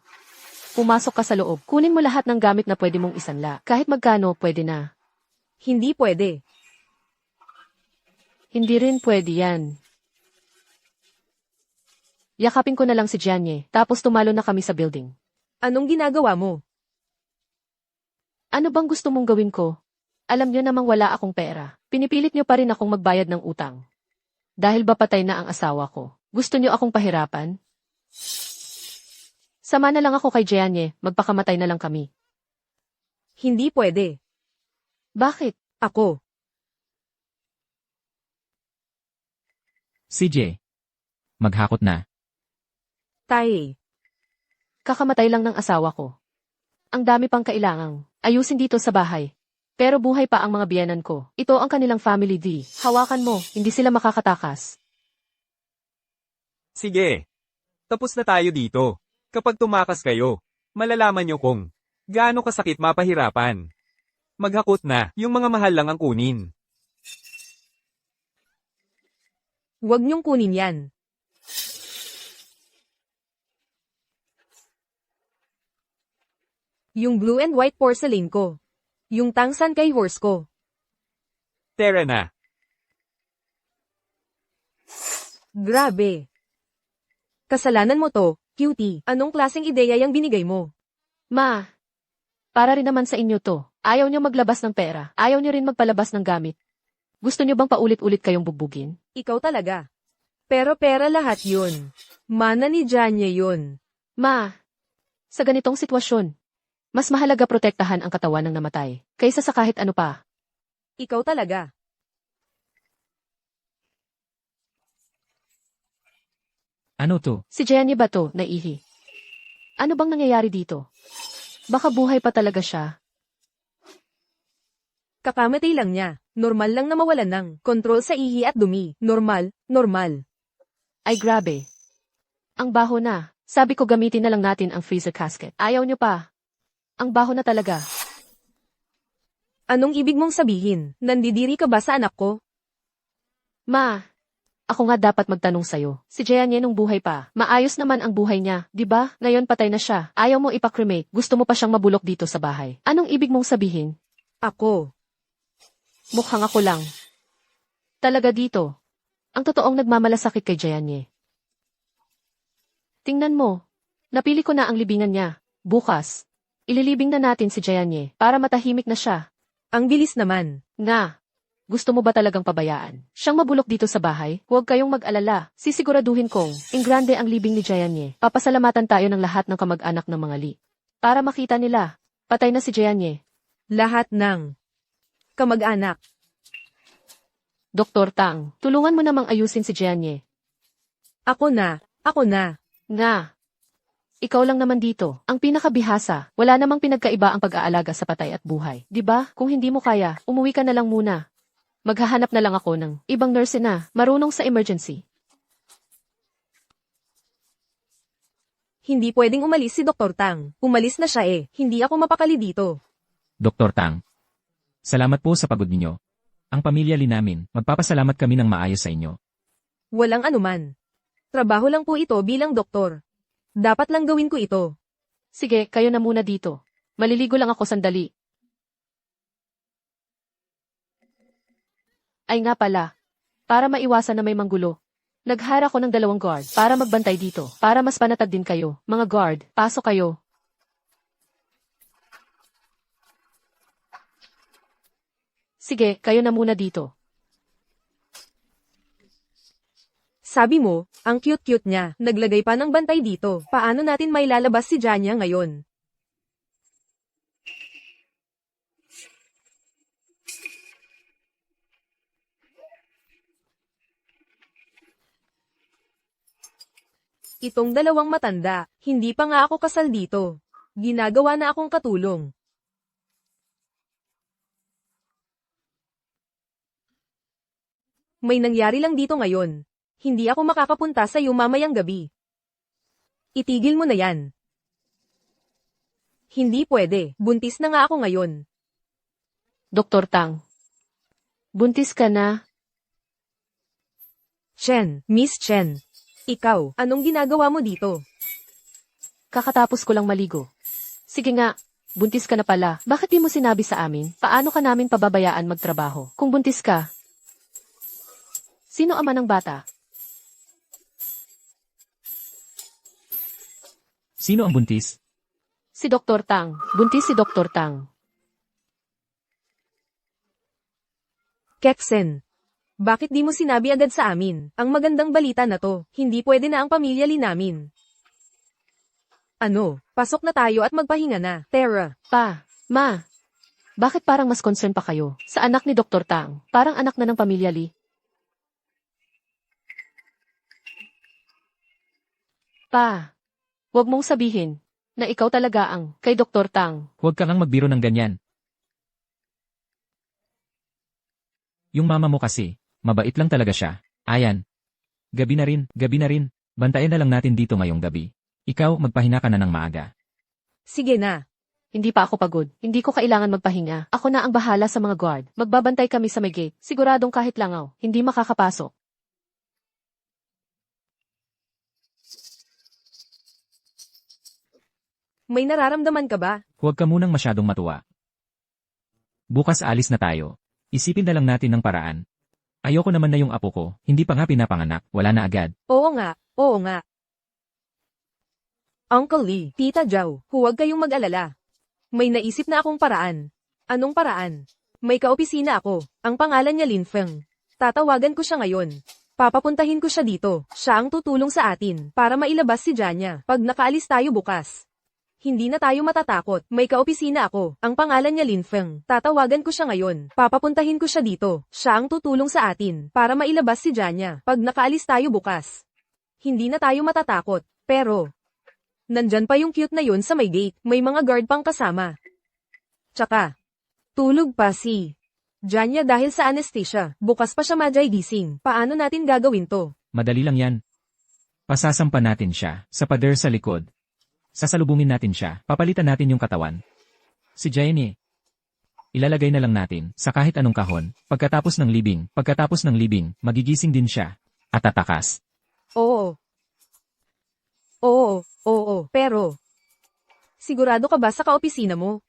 Pumasok ka sa loob. Kunin mo lahat ng gamit na pwede mong isanla. Kahit magkano, pwede na. Hindi pwede. Hindi rin pwede yan. Yakapin ko na lang si Janye, tapos tumalo na kami sa building. Anong ginagawa mo? Ano bang gusto mong gawin ko? Alam niyo namang wala akong pera. Pinipilit niyo pa rin akong magbayad ng utang. Dahil ba patay na ang asawa ko? Gusto niyo akong pahirapan? Sama na lang ako kay Janye, magpakamatay na lang kami. Hindi pwede. Bakit? Ako. CJ. Maghakot na. Tay. Kakamatay lang ng asawa ko. Ang dami pang kailangang ayusin dito sa bahay. Pero buhay pa ang mga biyenan ko. Ito ang kanilang family D. Hawakan mo, hindi sila makakatakas. Sige. Tapos na tayo dito. Kapag tumakas kayo, malalaman nyo kung gaano kasakit mapahirapan. Maghakot na, yung mga mahal lang ang kunin. Huwag niyong kunin yan. Yung blue and white porcelain ko. Yung tangsan kay horse ko. Tara na. Grabe. Kasalanan mo to, cutie. Anong klaseng ideya yung binigay mo? Ma, para rin naman sa inyo to. Ayaw niyo maglabas ng pera. Ayaw niyo rin magpalabas ng gamit. Gusto niyo bang paulit-ulit kayong bubugin? Ikaw talaga. Pero pera lahat yun. Mana ni Janya yun. Ma, sa ganitong sitwasyon, mas mahalaga protektahan ang katawan ng namatay, kaysa sa kahit ano pa. Ikaw talaga. Ano to? Si Jenny ba to, naihi? Ano bang nangyayari dito? Baka buhay pa talaga siya. Kakamatay lang niya. Normal lang na mawalan ng kontrol sa ihi at dumi. Normal. Ay grabe. Ang baho na. Sabi ko gamitin na lang natin ang freezer casket. Ayaw niyo pa. Ang baho na talaga. Anong ibig mong sabihin? Nandidiri ka ba sa anak ko? Ma, Ako nga dapat magtanong sa'yo. Si Jayanye nung buhay pa. Maayos naman ang buhay niya, di ba? Ngayon patay na siya. Ayaw mo ipakremate. Gusto mo pa siyang mabulok dito sa bahay. Anong ibig mong sabihin? Ako. Mukhang ako lang. Talaga dito. Ang totoong nagmamalasakit kay Jayanye. Tingnan mo. Napili ko na ang libingan niya. Bukas. Ililibing na natin si Jayanye para matahimik na siya. Ang bilis naman. Nga. Gusto mo ba talagang pabayaan? Siyang mabulok dito sa bahay? Huwag kayong mag-alala. Sisiguraduhin kong, ingrande ang libing ni Jayanye. Papasalamatan tayo ng lahat ng kamag-anak ng mga Lee. Para makita nila, patay na si Jayanye. Lahat ng kamag-anak. Dr. Tang, tulungan mo namang ayusin si Jayanye. Ako na. Ako na. Nga. Ikaw lang naman dito, ang pinakabihasa. Wala namang pinagkaiba ang pag-aalaga sa patay at buhay. 'Di ba? Kung hindi mo kaya, umuwi ka na lang muna. Maghahanap na lang ako ng ibang nurse na marunong sa emergency. Hindi pwedeng umalis si Dr. Tang. Umalis na siya eh. Hindi ako mapakali dito. Dr. Tang. Salamat po sa pagod ninyo. Ang pamilya Lee namin, magpapasalamat kami ng maayos sa inyo. Walang anuman. Trabaho lang po ito bilang doktor. Dapat lang gawin ko ito. Sige, kayo na muna dito. Maliligo lang ako sandali. Ay nga pala. Para maiwasan na may manggulo. Naghara ko ng 2 guard para magbantay dito. Para mas panatag din kayo. Mga guard, pasok kayo. Sige, kayo na muna dito. Sabi mo, ang cute-cute niya. Naglagay pa ng bantay dito. Paano natin may lalabas si Janya ngayon? Itong 2 matanda, hindi pa nga ako kasal dito. Ginagawa na akong katulong. May nangyari lang dito ngayon. Hindi ako makakapunta sa iyo mamayang gabi. Itigil mo na yan. Hindi pwede, buntis na nga ako ngayon. Dr. Tang. Buntis ka na? Chen, Miss Chen. Ikaw, anong ginagawa mo dito? Kakatapos ko lang maligo. Sige nga, buntis ka na pala. Bakit di mo sinabi sa amin? Paano ka namin pababayaan magtrabaho? Kung buntis ka, sino ama ng bata? Sino ang buntis? Si Dr. Tang. Buntis si Dr. Tang. Keksen. Bakit di mo sinabi agad sa amin? Ang magandang balita na to, hindi pwede na ang pamilya Lee namin. Ano, pasok na tayo at magpahinga na, Tara. Pa, ma. Bakit parang mas concern pa kayo? Sa anak ni Dr. Tang, parang anak na ng pamilya Lee. Pa, huwag mong sabihin na ikaw talaga ang kay Dr. Tang. Huwag ka ngang magbiro ng ganyan. Yung mama mo kasi, mabait lang talaga siya. Ayan. Gabi na rin, gabi na rin. Bantayan na lang natin dito ngayong gabi. Ikaw, magpahinga ka na ng maaga. Sige na. Hindi pa ako pagod. Hindi ko kailangan magpahinga. Ako na ang bahala sa mga guard. Magbabantay kami sa may gate. Siguradong kahit langaw, hindi makakapasok. May nararamdaman ka ba? Huwag ka munang masyadong matuwa. Bukas alis na tayo. Isipin na lang natin ng paraan. Ayoko naman na yung apo ko, hindi pa nga pinapanganak, wala na agad. Oo nga, oo nga. Uncle Lee, Tita Zhao, huwag kayong mag-alala. May naisip na akong paraan. Anong paraan? May kaopisina ako, ang pangalan niya Lin Feng. Tatawagan ko siya ngayon. Papapuntahin ko siya dito, siya ang tutulong sa atin, para mailabas si Janya, pag nakaalis tayo bukas. Hindi na tayo matatakot, may kaopisina ako, ang pangalan niya Lin Feng. Tatawagan ko siya ngayon, papapuntahin ko siya dito, siya ang tutulong sa atin, para mailabas si Janya, pag nakaalis tayo bukas. Hindi na tayo matatakot, pero nandyan pa yung cute na yun sa may gate, may mga guard pang kasama. Tsaka, tulog pa si Janya dahil sa anesthesia, bukas pa siya gising. Paano natin gagawin to? Madali lang yan. Pasasampa natin siya, sa pader sa likod. Sasalubungin natin siya, papalitan natin yung katawan. Si Jenny. Ilalagay na lang natin, sa kahit anong kahon, pagkatapos ng libing, magigising din siya. at tatakas. Oo. Oo, pero... Sigurado ka ba sa kaopisina mo?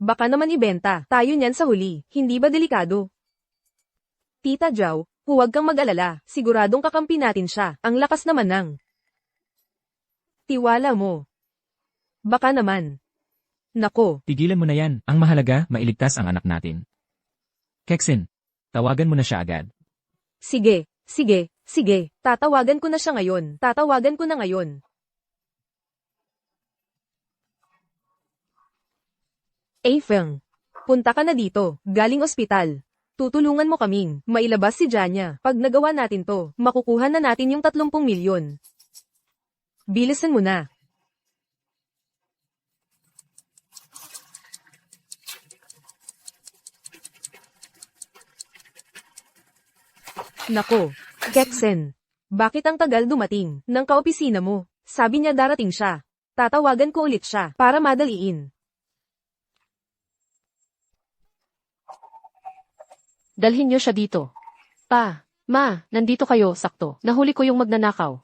Baka naman ibenta, tayo niyan sa huli, hindi ba delikado? Tita Jow, huwag kang mag-alala, siguradong kakampi natin siya, ang lakas naman ng... Tiwala mo. Baka naman. Nako, Tigilan mo na yan. Ang mahalaga, mailigtas ang anak natin. Kexin, tawagan mo na siya agad. sige, tatawagan ko na siya ngayon, tatawagan ko na ngayon. Feng, punta ka na dito, galing ospital. Tutulungan mo kaming, mailabas si Janya. Pag nagawa natin to, makukuha na natin yung 30 milyon. Bilisan mo na. Nako, Kexen. Bakit ang tagal dumating ng kaopisina mo? Sabi niya darating siya. Tatawagan ko ulit siya para madaliin. Dalhin niyo siya dito. Pa, ma, nandito kayo, sakto. Nahuli ko yung magnanakaw.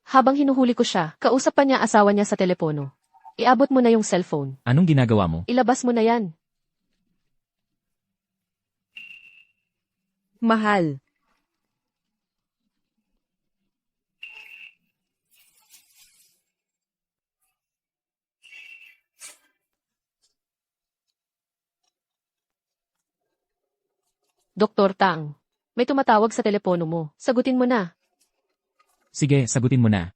Habang hinuhuli ko siya, kausap pa niya asawa niya sa telepono. Iabot mo na yung cellphone. Anong ginagawa mo? Ilabas mo na yan. Mahal. Dr. Tang, may tumatawag sa telepono mo. Sagutin mo na. Sige, sagutin mo na.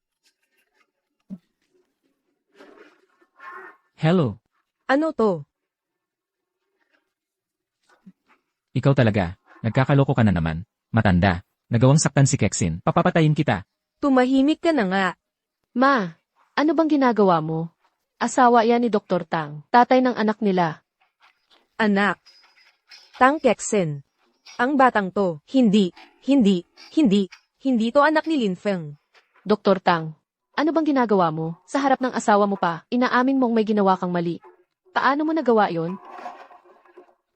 Hello, Ano to? ikaw talaga. Nagkakaloko ka na naman. Matanda. Nagawang saktan si Kexin. Papapatayin kita. Tumahimik ka na nga. Ma, ano bang ginagawa mo? Asawa yan ni Dr. Tang, tatay ng anak nila. Anak. Tang Kexen. Ang batang to, hindi to anak ni Lin Feng. Dr. Tang, ano bang ginagawa mo? Sa harap ng asawa mo pa, inaamin mong may ginawa kang mali. Paano mo nagawa yon?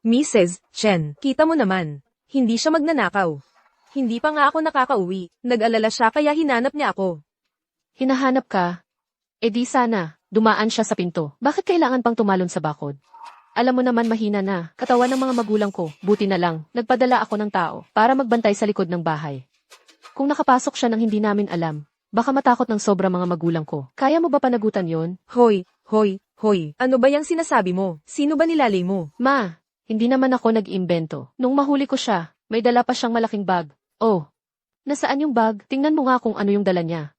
Mrs. Chen, kita mo naman. Hindi siya magnanakaw. Hindi pa nga ako nakakauwi. Nag-alala siya kaya hinanap niya ako. Hinahanap ka? E di sana, dumaan siya sa pinto. Bakit kailangan pang tumalon sa bakod? Alam mo naman mahina na, katawan ng mga magulang ko, buti na lang, nagpadala ako ng tao para magbantay sa likod ng bahay. Kung nakapasok siya nang hindi namin alam, baka matakot ng sobra mga magulang ko. Kaya mo ba panagutan yon? Hoy, ano ba yung sinasabi mo? Sino ba nilalay mo? Ma, hindi naman ako nag-imbento. Nung mahuli ko siya, may dala pa siyang malaking bag. Oh, nasaan yung bag? Tingnan mo nga kung ano yung dala niya.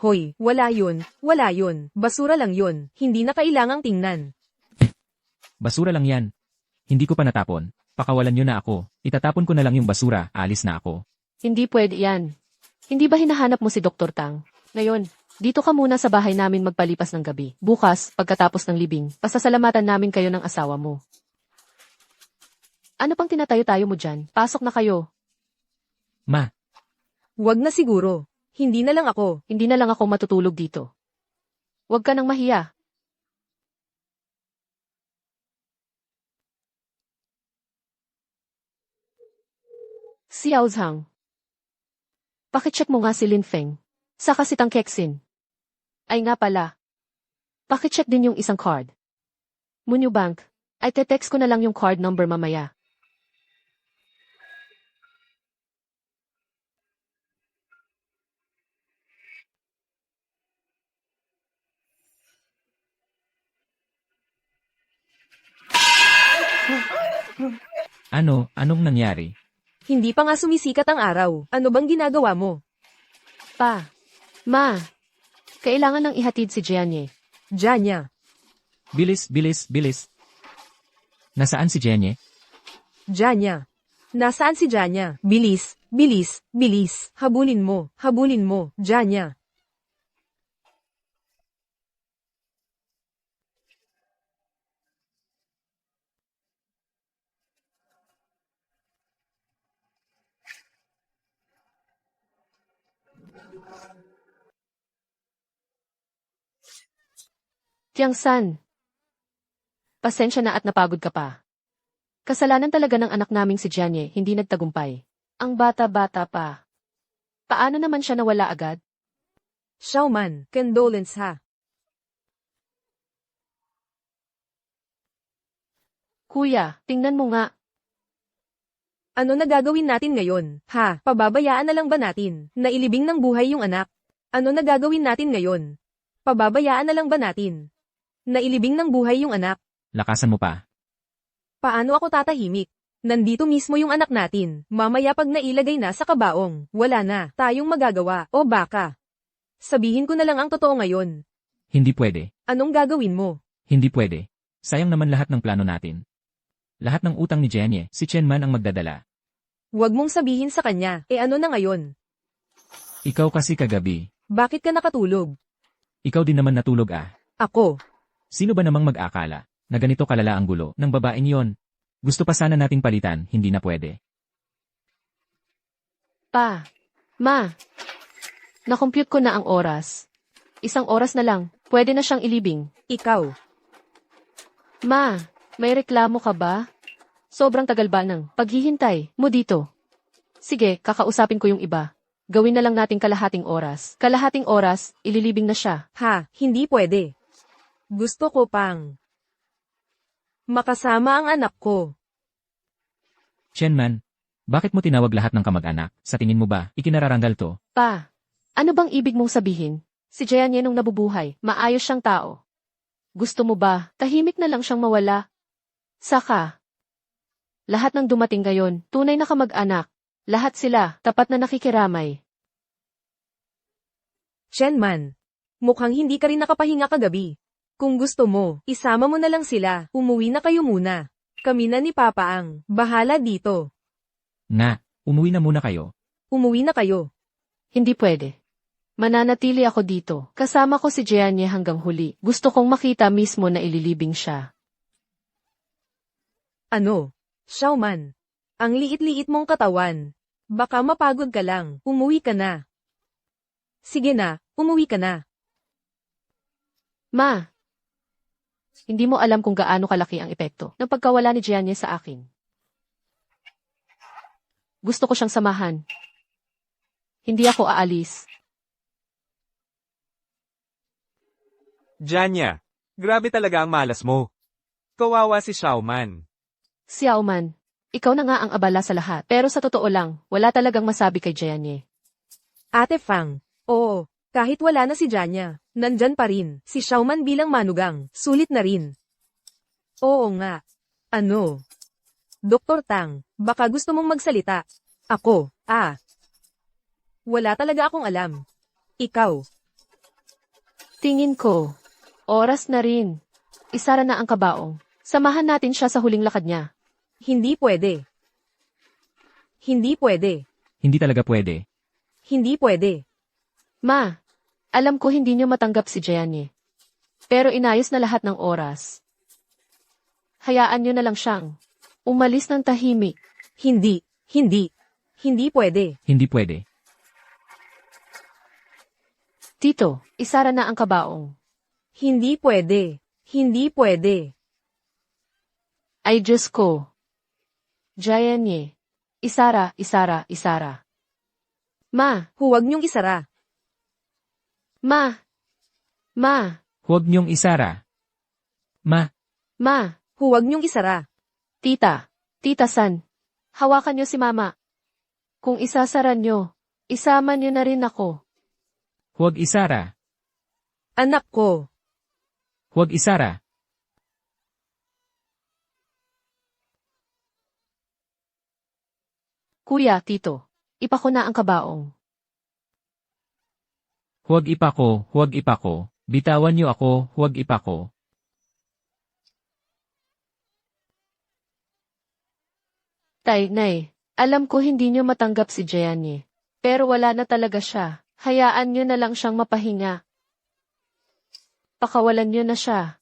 Hoy, wala yun. Basura lang yun. Hindi na kailangang tingnan. Basura lang yan. Hindi ko pa natapon. Pakawalan nyo na ako. Itatapon ko na lang yung basura. Alis na ako. Hindi pwede yan. Hindi ba hinahanap mo si Dr. Tang? Ngayon, dito ka muna sa bahay namin magpalipas ng gabi. Bukas, pagkatapos ng libing, pasasalamatan namin kayo ng asawa mo. Ano pang tinatayo-tayo mo dyan? Pasok na kayo. Ma, Wag na siguro. Hindi na lang ako. Hindi na lang ako matutulog dito. Huwag ka nang mahiya. Xiao Zhang. Pakicheck mo nga si Lin Feng. Saka si Tang Kexin. Ay nga pala. Pakicheck din yung isang card. Munyu Bank. Ay te-text ko na lang yung card number mamaya. anong nangyari? Hindi pa nga sumisikat ang araw. Ano bang ginagawa mo? Pa. Ma. Kailangan nang ihatid si Jianye. Janya. Bilis. Nasaan si Jenny? Janya. Nasaan si Janya? Bilis. Habulin mo. Janya. Tiang San. Pasensya na at napagod ka pa. Kasalanan talaga ng anak naming si Jianye, hindi nagtagumpay. Ang bata-bata pa. Paano naman siya nawala agad? Xiaoman, condolence ha. Kuya, tingnan mo nga. Ano na gagawin natin ngayon? Ha, pababayaan na lang ba natin? Nailibing ng buhay yung anak. Ano na gagawin natin ngayon? Pababayaan na lang ba natin? Nailibing ng buhay yung anak. Lakasan mo pa. Paano ako tatahimik? Nandito mismo yung anak natin. Mamaya pag nailagay na sa kabaong, wala na tayong magagawa. O baka. Sabihin ko na lang ang totoo ngayon. Hindi pwede. Anong gagawin mo? Hindi pwede. Sayang naman lahat ng plano natin. Lahat ng utang ni Jenny, si Chen Man ang magdadala. Huwag mong sabihin sa kanya, ano na ngayon? Ikaw kasi kagabi. Bakit ka nakatulog? Ikaw din naman natulog ah. Ako. Sino ba namang mag-akala na ganito kalala ang gulo ng babaeng yon? Gusto pa sana nating palitan, hindi na pwede. Pa. Ma. Nakompute ko na ang oras. 1 oras na lang, pwede na siyang ilibing. Ikaw. Ma, may reklamo ka ba? Sobrang tagal ba ng paghihintay mo dito? Sige, kakausapin ko yung iba. Gawin na lang nating kalahating oras. Kalahating oras, ililibing na siya. Ha, hindi pwede. Gusto ko pang makasama ang anak ko. Chen Man, bakit mo tinawag lahat ng kamag-anak? Sa tingin mo ba, ikinararanggal to? Pa, ano bang ibig mong sabihin? Si Jayan nung nabubuhay, maayos siyang tao. Gusto mo ba, tahimik na lang siyang mawala? Saka, lahat ng dumating ngayon, tunay na kamag-anak. Lahat sila, tapat na nakikiramay. Chen Man, mukhang hindi ka rin nakapahinga kagabi. Kung gusto mo, isama mo na lang sila, umuwi na kayo muna. Kami na ni Papa ang bahala dito. Nga, umuwi na muna kayo. Umuwi na kayo. Hindi pwede. Mananatili ako dito. Kasama ko si Jianye hanggang huli. Gusto kong makita mismo na ililibing siya. Ano? Xiaoman. Ang liit-liit mong katawan. Baka mapagod ka lang. Umuwi ka na. Sige na, umuwi ka na. Ma! Hindi mo alam kung gaano kalaki ang epekto ng pagkawala ni Jianye sa akin. Gusto ko siyang samahan. Hindi ako aalis. Janya, grabe talaga ang malas mo. Kawawa si Xiaoman. Xiaoman, ikaw na nga ang abala sa lahat. Pero sa totoo lang, wala talagang masabi kay Jianye. Ate Fang. Oo, kahit wala na si Janya, nandyan pa rin. Si Xiaoman bilang manugang, sulit na rin. Oo nga. Ano? Dr. Tang, baka gusto mong magsalita. Ako, wala talaga akong alam. Ikaw. Tingin ko, oras na rin. Isara na ang kabaong. Samahan natin siya sa huling lakad niya. Hindi pwede. Hindi pwede. Hindi talaga pwede. Hindi pwede. Ma, alam ko hindi niyo matanggap si Jianye. Pero inayos na lahat ng oras. Hayaan niyo na lang siyang umalis ng tahimik. Hindi. Hindi pwede. Hindi pwede. Tito, isara na ang kabaong. Hindi pwede. Hindi pwede. Ay Diyos ko. Jianye. Isara. Ma, Huwag niyong isara. ma, Huwag niyong isara. ma, Huwag niyong isara. tita San. Hawakan niyo si mama. Kung isasara niyo, isama niyo na rin ako. Huwag isara. Anak ko. Huwag isara. Kuya, tito, ipako na ang kabaong. Huwag ipako. Bitawan niyo ako, huwag ipako. Nay, alam ko hindi niyo matanggap si Jianye. Pero wala na talaga siya. Hayaan niyo na lang siyang mapahinga. Pakawalan niyo na siya.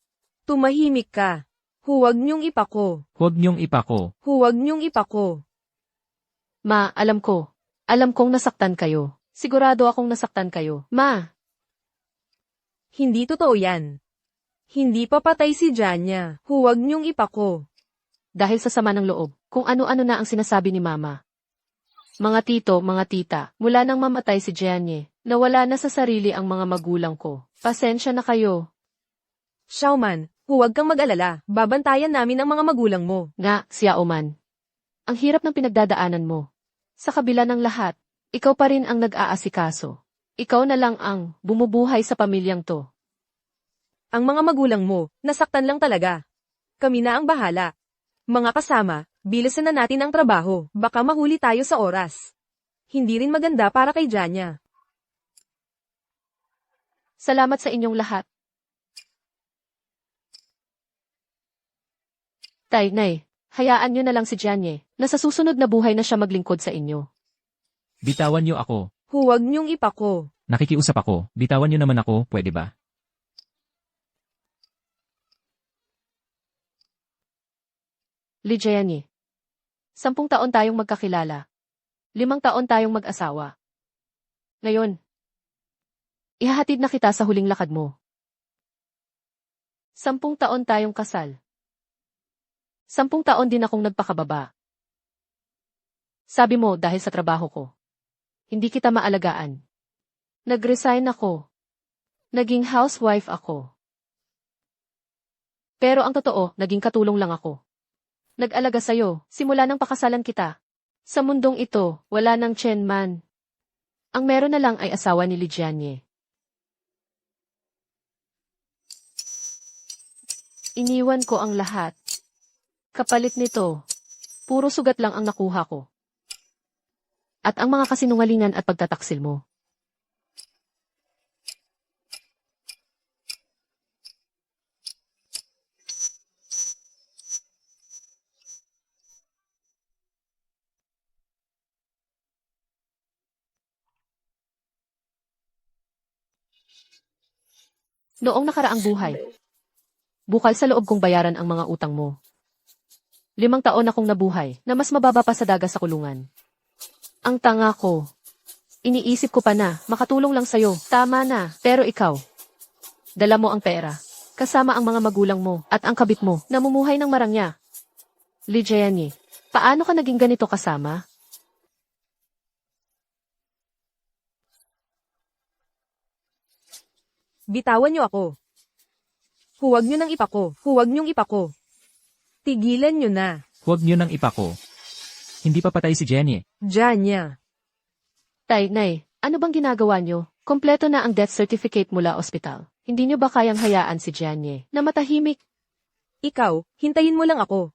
Tumahimik ka. Huwag niyong ipako. Huwag niyong ipako. Huwag niyong ipako. Ma, alam ko. Alam kong nasaktan kayo. Sigurado akong nasaktan kayo. Ma, Hindi totoo yan. Hindi pa patay si Janya. Huwag niyong ipako. dahil sa sama ng loob, kung ano-ano na ang sinasabi ni Mama. Mga tito, mga tita, mula nang mamatay si Jianye, nawala na sa sarili ang mga magulang ko. Pasensya na kayo. Xiaoman, huwag kang mag-alala. Babantayan namin ang mga magulang mo. Nga, Xiaoman. Ang hirap ng pinagdadaanan mo. Sa kabila ng lahat, ikaw pa rin ang nag-aasikaso. Ikaw na lang ang bumubuhay sa pamilyang to. Ang mga magulang mo, nasaktan lang talaga. Kami na ang bahala. Mga kasama, bilisan na natin ang trabaho. Baka mahuli tayo sa oras. Hindi rin maganda para kay Janya. Salamat sa inyong lahat. Tay, Nay, hayaan nyo na lang si Jianye, na sa susunod na buhay na siya maglingkod sa inyo. Bitawan niyo ako. Huwag niyong ipako. Nakikiusap ako. Bitawan niyo naman ako, pwede ba? Li Jianye. 10 taon tayong magkakilala. 5 taon tayong mag-asawa. Ngayon, ihahatid na kita sa huling lakad mo. 10 taon tayong kasal. 10 taon din akong nagpakababa. Sabi mo dahil sa trabaho ko. Hindi kita maalagaan. Nag-resign ako. Naging housewife ako. Pero ang totoo, naging katulong lang ako. Nag-alaga sa'yo, simula nang pakasalan kita. Sa mundong ito, wala nang Chen Man. Ang meron na lang ay asawa ni Li Jianye. Iniwan ko ang lahat. Kapalit nito, puro sugat lang ang nakuha ko. At ang mga kasinungalingan at pagtataksil mo. Noong nakaraang buhay, bukal sa loob kong bayaran ang mga utang mo. 5 taon akong nabuhay na mas mababa pa sa daga sa kulungan. Ang tanga ko. Iniisip ko pa na, makatulong lang sa'yo. Tama na, pero ikaw. Dala mo ang pera. Kasama ang mga magulang mo at ang kabit mo, namumuhay ng marangya. Li Jianye, paano ka naging ganito kasama? Bitawan niyo ako. Huwag niyo nang ipako. Huwag niyong ipako. Tigilan niyo na. Huwag niyo nang ipako. Hindi pa patay si Jenny. Janya. Tay, Nay, ano bang ginagawa niyo? Kompleto na ang death certificate mula ospital. Hindi niyo ba kayang hayaan si Jianye na matahimik? Ikaw, hintayin mo lang ako.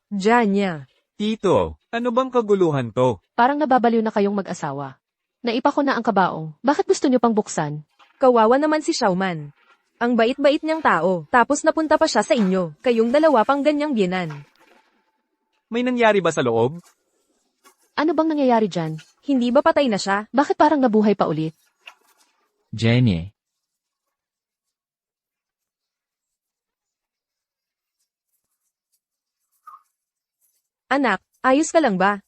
Janya. Tito, ano bang kaguluhan to? Parang nababaliw na kayong mag-asawa. Naipa ko na ang kabaong. Bakit gusto niyo pang buksan? Kawawa naman si Xiaoman. Ang bait-bait niyang tao, tapos napunta pa siya sa inyo. Kayong dalawa pang ganyang biyenan. May nangyari ba sa loob? Ano bang nangyayari dyan? Hindi ba patay na siya? Bakit parang nabuhay pa ulit? Jenny. Anak, ayos ka lang ba?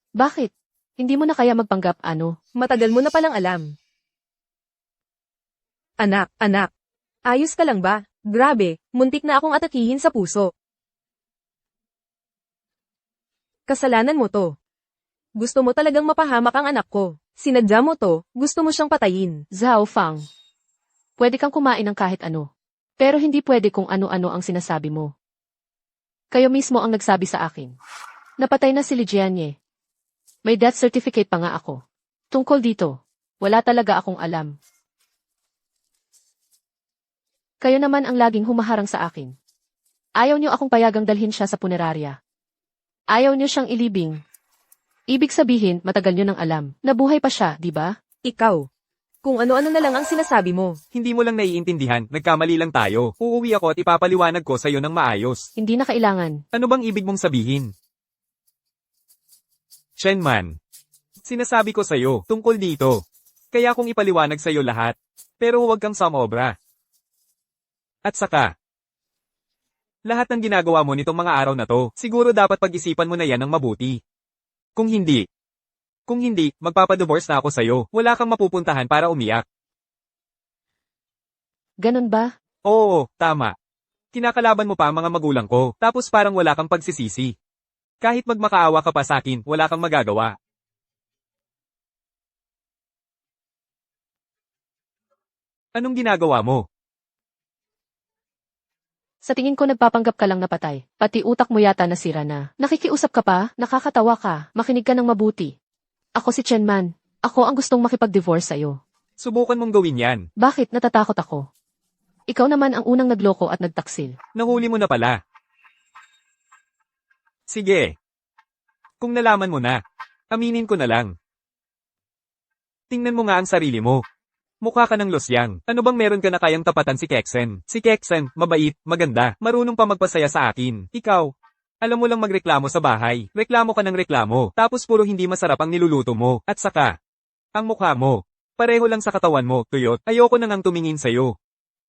Bakit? Hindi mo na kaya magpanggap ano? Matagal mo na palang alam. Anak, ayos ka lang ba? Grabe, muntik na akong atakihin sa puso. Kasalanan mo to. Gusto mo talagang mapahamak ang anak ko. Sinadya mo to, gusto mo siyang patayin. Zhao Fang. Pwede kang kumain ng kahit ano. Pero hindi pwede kung ano-ano ang sinasabi mo. Kayo mismo ang nagsabi sa akin. Napatay na si Li Jianye. May death certificate pa nga ako. Tungkol dito, wala talaga akong alam. Kayo naman ang laging humaharang sa akin. Ayaw niyo akong payagang dalhin siya sa punerarya. Ayaw niyo siyang ilibing. Ibig sabihin, matagal niyo nang alam. Nabuhay pa siya, di ba? Ikaw. Kung ano-ano na lang ang sinasabi mo. Hindi mo lang naiintindihan, nagkamali lang tayo. Uuwi ako at ipapaliwanag ko sa'yo ng maayos. Hindi na kailangan. Ano bang ibig mong sabihin? Shenman. Sinasabi ko sa'yo, tungkol dito. Kaya kong ipaliwanag sa'yo lahat. Pero huwag kang sumobra. At saka, lahat ng ginagawa mo nitong mga araw na to, siguro dapat pag-isipan mo na yan ng mabuti. Kung hindi, magpapadivorce na ako sa'yo. Wala kang mapupuntahan para umiyak. Ganon ba? Oo, tama. Kinakalaban mo pa ang mga magulang ko, tapos parang wala kang pagsisisi. Kahit magmakaawa ka pa sa akin, wala kang magagawa. Anong ginagawa mo? Sa tingin ko nagpapanggap ka lang na patay. Pati utak mo yata nasira na. Nakikiusap ka pa? Nakakatawa ka. Makinig ka ng mabuti. Ako si Chen Man. Ako ang gustong makipag-divorce sa'yo. Subukan mong gawin yan. Bakit natatakot ako? Ikaw naman ang unang nagloko at nagtaksil. Nahuli mo na pala. Sige. Kung nalaman mo na, aminin ko na lang. Tingnan mo nga ang sarili mo. Mukha ka ng losyang. Ano bang meron ka na kayang tapatan si Kexen? Si Kexen, mabait, maganda, marunong pa magpasaya sa akin. Ikaw, alam mo lang magreklamo sa bahay. Reklamo ka ng reklamo, tapos puro hindi masarap ang niluluto mo. At saka, ang mukha mo, pareho lang sa katawan mo, tuyot. Ayoko na ngang tumingin sa'yo.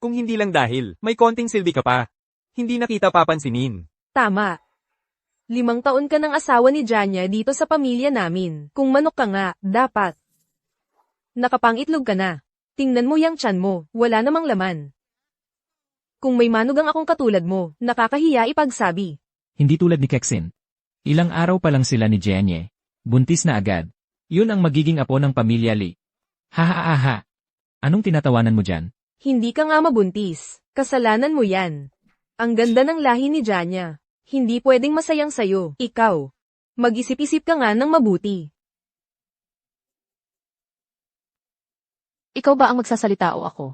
Kung hindi lang dahil, may konting silbi ka pa. Hindi na kita papansinin. Tama. 5 taon ka ng asawa ni Janya dito sa pamilya namin. Kung manok ka nga, dapat. Nakapangitlog ka na. Tingnan mo yang tiyan mo, wala namang laman. Kung may manugang akong katulad mo, nakakahiya ipagsabi. Hindi tulad ni Kexin. Ilang araw pa lang sila ni Jenny. Buntis na agad. Yun ang magiging apo ng pamilya Lee. Ha ha ha ha. Anong tinatawanan mo dyan? Hindi ka nga mabuntis. Kasalanan mo yan. Ang ganda ng lahi ni Janya. Hindi pwedeng masayang sayo. Ikaw. Mag-isip-isip ka nga ng mabuti. Ikaw ba ang magsasalita o ako?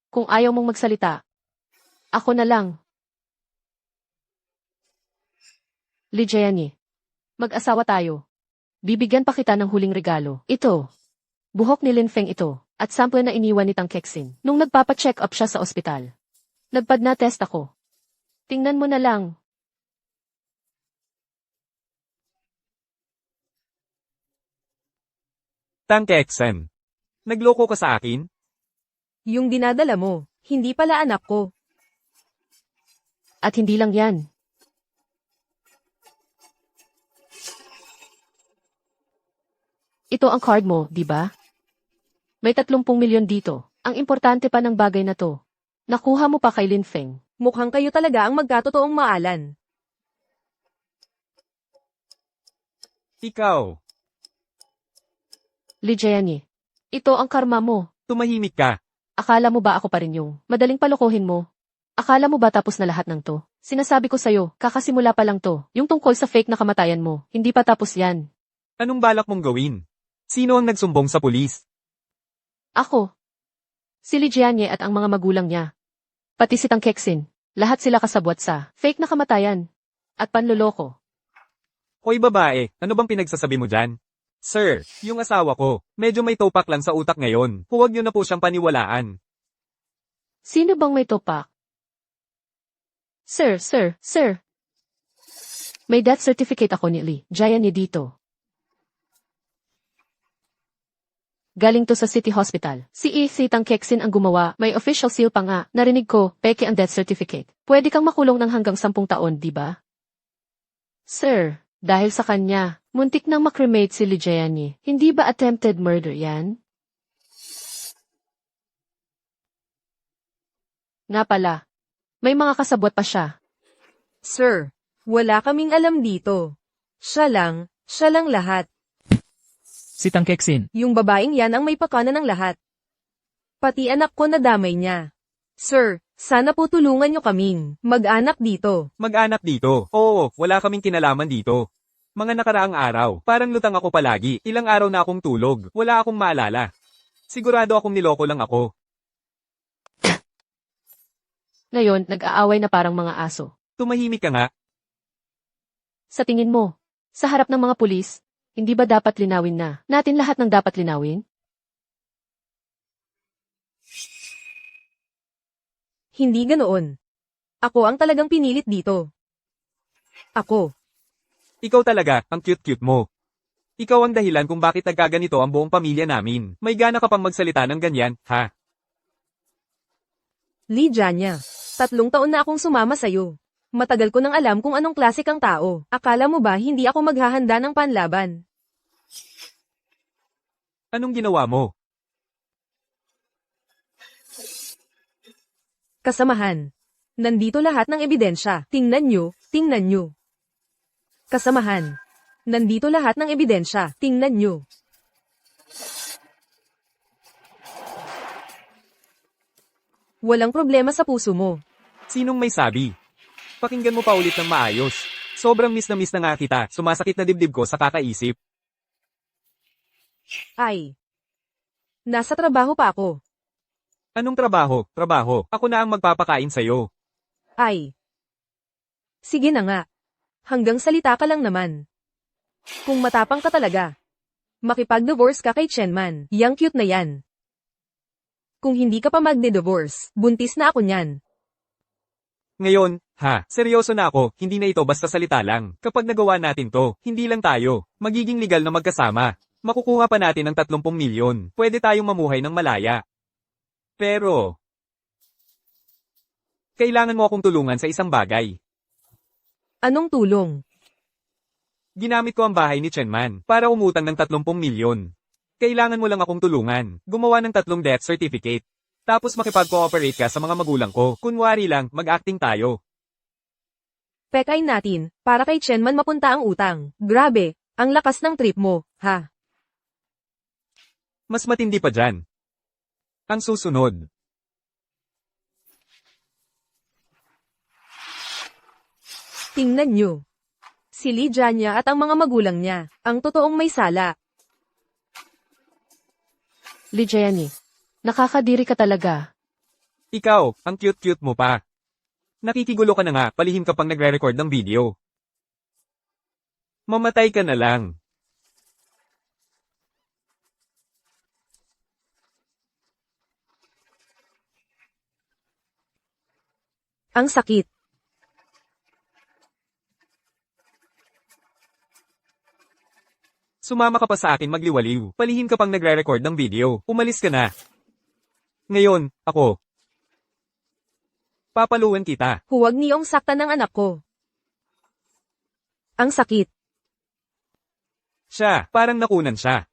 Kung ayaw mong magsalita, ako na lang. Lijayani, mag-asawa tayo. Bibigyan pa kita ng huling regalo. Ito. Buhok ni Linfeng ito, at sample na iniwan ni Tang Kexin. Nung nagpapa-check up siya sa ospital. Nagpad-na test ako. Tingnan mo na lang. Tang Kexen. Nagloko ka sa akin? Yung dinadala mo, hindi pala anak ko. At hindi lang yan. Ito ang card mo, di ba? May 30 milyon dito. Ang importante pa ng bagay na to. Nakuha mo pa kay Linfeng. Mukhang kayo talaga ang magkatotoong maalan. Ikaw. Lijayani, ito ang karma mo. Tumahimik ka. Akala mo ba ako pa rin yung madaling palokohin mo? Akala mo ba tapos na lahat ng to? Sinasabi ko sa'yo, kakasimula pa lang to. Yung tungkol sa fake na kamatayan mo, hindi pa tapos yan. Anong balak mong gawin? Sino ang nagsumbong sa pulis? Ako. Si Lijianye at ang mga magulang niya. Pati si Tang Kexin. Lahat sila kasabwat sa fake na kamatayan. At panloloko. Hoy babae, ano bang pinagsasabi mo dyan? Sir, yung asawa ko, medyo may topak lang sa utak ngayon. Huwag niyo na po siyang paniwalaan. Sino bang may topak? Sir. May death certificate ako ni Lijayanie dito. Galing to sa City Hospital. Si Tang Kexin ang gumawa, may official seal pa nga. Narinig ko, peke ang death certificate. Pwede kang makulong ng hanggang 10 taon, di ba? Sir, dahil sa kanya, muntik nang makremate si Lijayanie. Hindi ba attempted murder yan? Nga pala, may mga kasabwat pa siya. Sir, wala kaming alam dito. Siya lang lahat. Si Tang Kexin. Yung babaeng yan ang may pakana ng lahat. Pati anak ko nadamay niya. Sir, sana po tulungan niyo kaming mag-anak dito. Mag-anak dito. Oo, wala kaming kinalaman dito. Mga nakaraang araw, parang lutang ako palagi. Ilang araw na akong tulog. Wala akong maalala. Sigurado akong niloko lang ako. Ngayon, nag-aaway na parang mga aso. Tumahimik ka nga. Sa tingin mo, sa harap ng mga pulis, hindi ba dapat linawin na natin lahat ng dapat linawin? Hindi ganoon. Ako ang talagang pinilit dito. Ako. Ikaw talaga, ang cute-cute mo. Ikaw ang dahilan kung bakit nagkaganito ang buong pamilya namin. May gana ka pang magsalita ng ganyan, ha? Lijanya, 3 taon na akong sumama sa'yo. Matagal ko nang alam kung anong klase kang tao. Akala mo ba hindi ako maghahanda ng panlaban? Anong ginawa mo? Kasamahan. Nandito lahat ng ebidensya. Tingnan nyo. Kasamahan. Nandito lahat ng ebidensya. Tingnan nyo. Walang problema sa puso mo. Sinong may sabi? Pakinggan mo pa ulit ng maayos. Sobrang miss na nga kita. Sumasakit na dibdib ko sa kakaisip. Ay. Nasa trabaho pa ako. Anong trabaho? Trabaho. Ako na ang magpapakain sa'yo. Ay. Sige na nga. Hanggang salita ka lang naman. Kung matapang ka talaga. Makipag-divorce ka kay Chenman. Yang cute na yan. Kung hindi ka pa magde-divorce, buntis na ako niyan. Ngayon, seryoso na ako, hindi na ito basta salita lang. Kapag nagawa natin to, hindi lang tayo, magiging legal na magkasama. Makukuha pa natin ang 30 milyon. Pwede tayong mamuhay ng malaya. Pero, kailangan mo akong tulungan sa isang bagay. Anong tulong? Ginamit ko ang bahay ni Chenman para umutang ng 30 milyon. Kailangan mo lang akong tulungan, gumawa ng 3 death certificate. Tapos makipag-cooperate ka sa mga magulang ko. Kunwari lang, mag-acting tayo. Pekain natin, para kay Chenman mapunta ang utang. Grabe, ang lakas ng trip mo, ha? Mas matindi pa dyan. Ang susunod. Tingnan nyo. Si Lee Janya at ang mga magulang niya, ang totoong may sala. Lijiani, nakakadiri ka talaga. Ikaw, ang cute-cute mo pa. Nakikigulo ka na nga, palihim ka pang nagre-record ng video. Mamatay ka na lang. Ang sakit. Sumama ka pa sa akin magliwaliw. Palihim ka pang nagre-record ng video. Umalis ka na. Ngayon, ako. Papaluin kita. Huwag niyong saktan ng anak ko. Ang sakit. Siya, parang nakunan siya.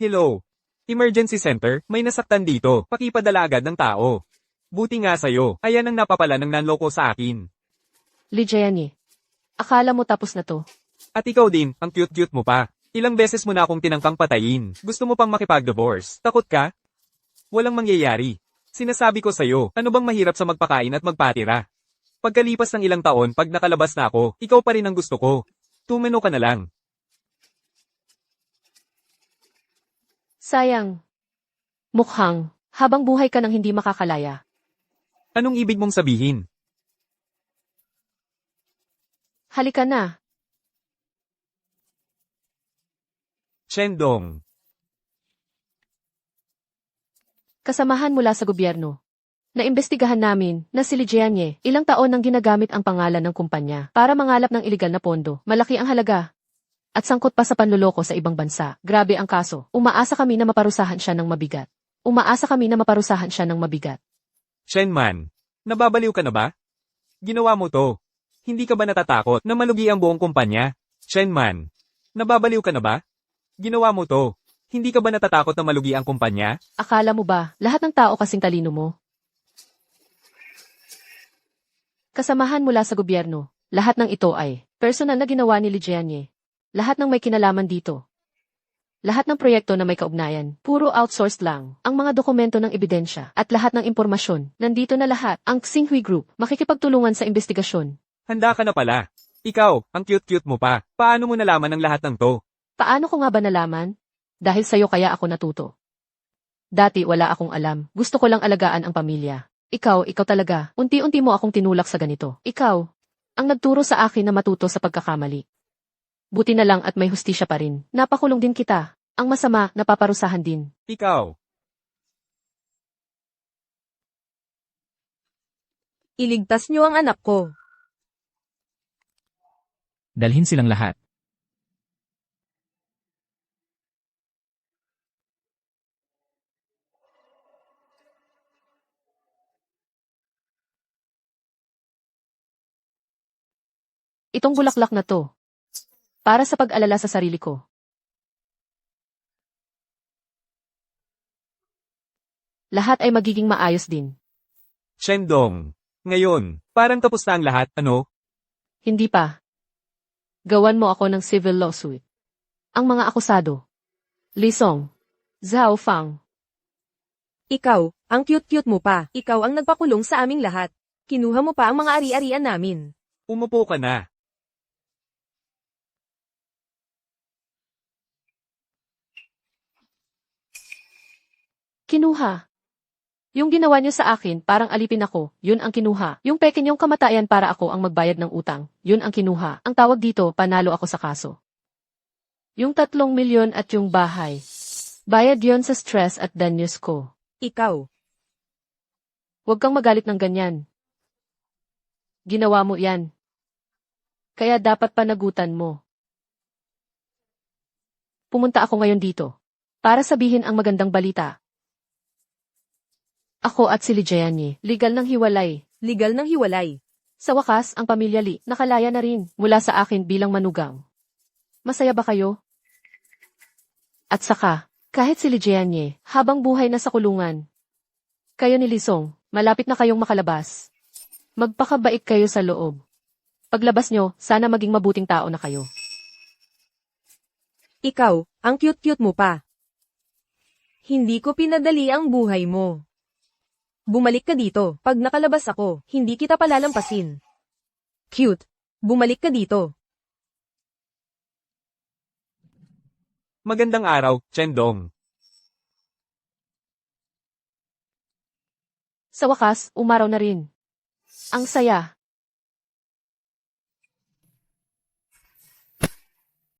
Hello. Emergency center, may nasaktan dito. Pakipadala agad ng tao. Buti nga sa'yo. Ayan ang napapala ng nanloko sa akin. Lijiani, akala mo tapos na to. At ikaw din, ang cute-cute mo pa. Ilang beses mo na akong tinangkang patayin. Gusto mo pang makipag-divorce? Takot ka? Walang mangyayari. Sinasabi ko sa'yo, ano bang mahirap sa magpakain at magpatira? Pagkalipas ng ilang taon, pag nakalabas na ako, ikaw pa rin ang gusto ko. Tumeno ka na lang. Sayang. Mukhang, habang buhay ka nang hindi makakalaya. Anong ibig mong sabihin? Halika na. Shendong. Kasamahan mula sa gobyerno. Naimbestigahan namin na si Lijianye, ilang taon nang ginagamit ang pangalan ng kumpanya para mangalap ng iligal na pondo. Malaki ang halaga. At sangkot pa sa panluloko sa ibang bansa. Grabe ang kaso. Umaasa kami na maparusahan siya ng mabigat. Shenman, nababaliw ka na ba? Ginawa mo to. Hindi ka ba natatakot na malugi ang buong kumpanya? Shenman, nababaliw ka na ba? Ginawa mo to. Hindi ka ba natatakot na malugi ang kumpanya? Akala mo ba, lahat ng tao kasing talino mo? Kasamahan mula sa gobyerno. Lahat ng ito ay personal na ginawa ni Lijianye. Lahat ng may kinalaman dito. Lahat ng proyekto na may kaugnayan, puro outsourced lang. Ang mga dokumento ng ebidensya at lahat ng impormasyon, nandito na lahat. Ang Xinhui Group, makikipagtulungan sa investigasyon. Handa ka na pala. Ikaw, ang cute-cute mo pa. Paano mo nalaman ang lahat ng to? Paano ko nga ba nalaman? Dahil sa'yo kaya ako natuto. Dati wala akong alam. Gusto ko lang alagaan ang pamilya. Ikaw talaga. Unti-unti mo akong tinulak sa ganito. Ikaw, ang nagturo sa akin na matuto sa pagkakamali. Buti na lang at may hustisya pa rin. Napakulong din kita. Ang masama, napaparusahan din. Ikaw. Iligtas niyo ang anak ko. Dalhin silang lahat. Itong bulaklak na to. Para sa pag-alala sa sarili ko. Lahat ay magiging maayos din. Shendong. Ngayon, parang tapos na ang lahat, ano? Hindi pa. Gawan mo ako ng civil lawsuit. Ang mga akusado. Li Song. Zhao Fang. Ikaw, ang cute-cute mo pa. Ikaw ang nagpakulong sa aming lahat. Kinuha mo pa ang mga ari-arian namin. Umupo ka na. Kinuha. Yung ginawa niyo sa akin, parang alipin ako, yun ang kinuha. Yung peke niyong kamatayan para ako ang magbayad ng utang, yun ang kinuha. Ang tawag dito, panalo ako sa kaso. Yung 3 milyon at yung bahay. Bayad yon sa stress at danyos ko. Ikaw, Huwag kang magalit ng ganyan. Ginawa mo yan. Kaya dapat panagutan mo. Pumunta ako ngayon dito. Para sabihin ang magandang balita. Ako at si Li Jianye, legal ng hiwalay. legal ng hiwalay. Sa wakas, ang pamilya Li, nakalaya na rin, mula sa akin bilang manugang. Masaya ba kayo? At saka, kahit si Li Jianye, habang buhay na sa kulungan. Kayo ni Li Song, malapit na kayong makalabas. Magpakabait kayo sa loob. Paglabas nyo, sana maging mabuting tao na kayo. Ikaw, ang cute-cute mo pa. Hindi ko pinadali ang buhay mo. Bumalik ka dito. Pag nakalabas ako, hindi kita palalampasin. Cute. Bumalik ka dito. Magandang araw, Chendong. Sa wakas, umaraw na rin. Ang saya.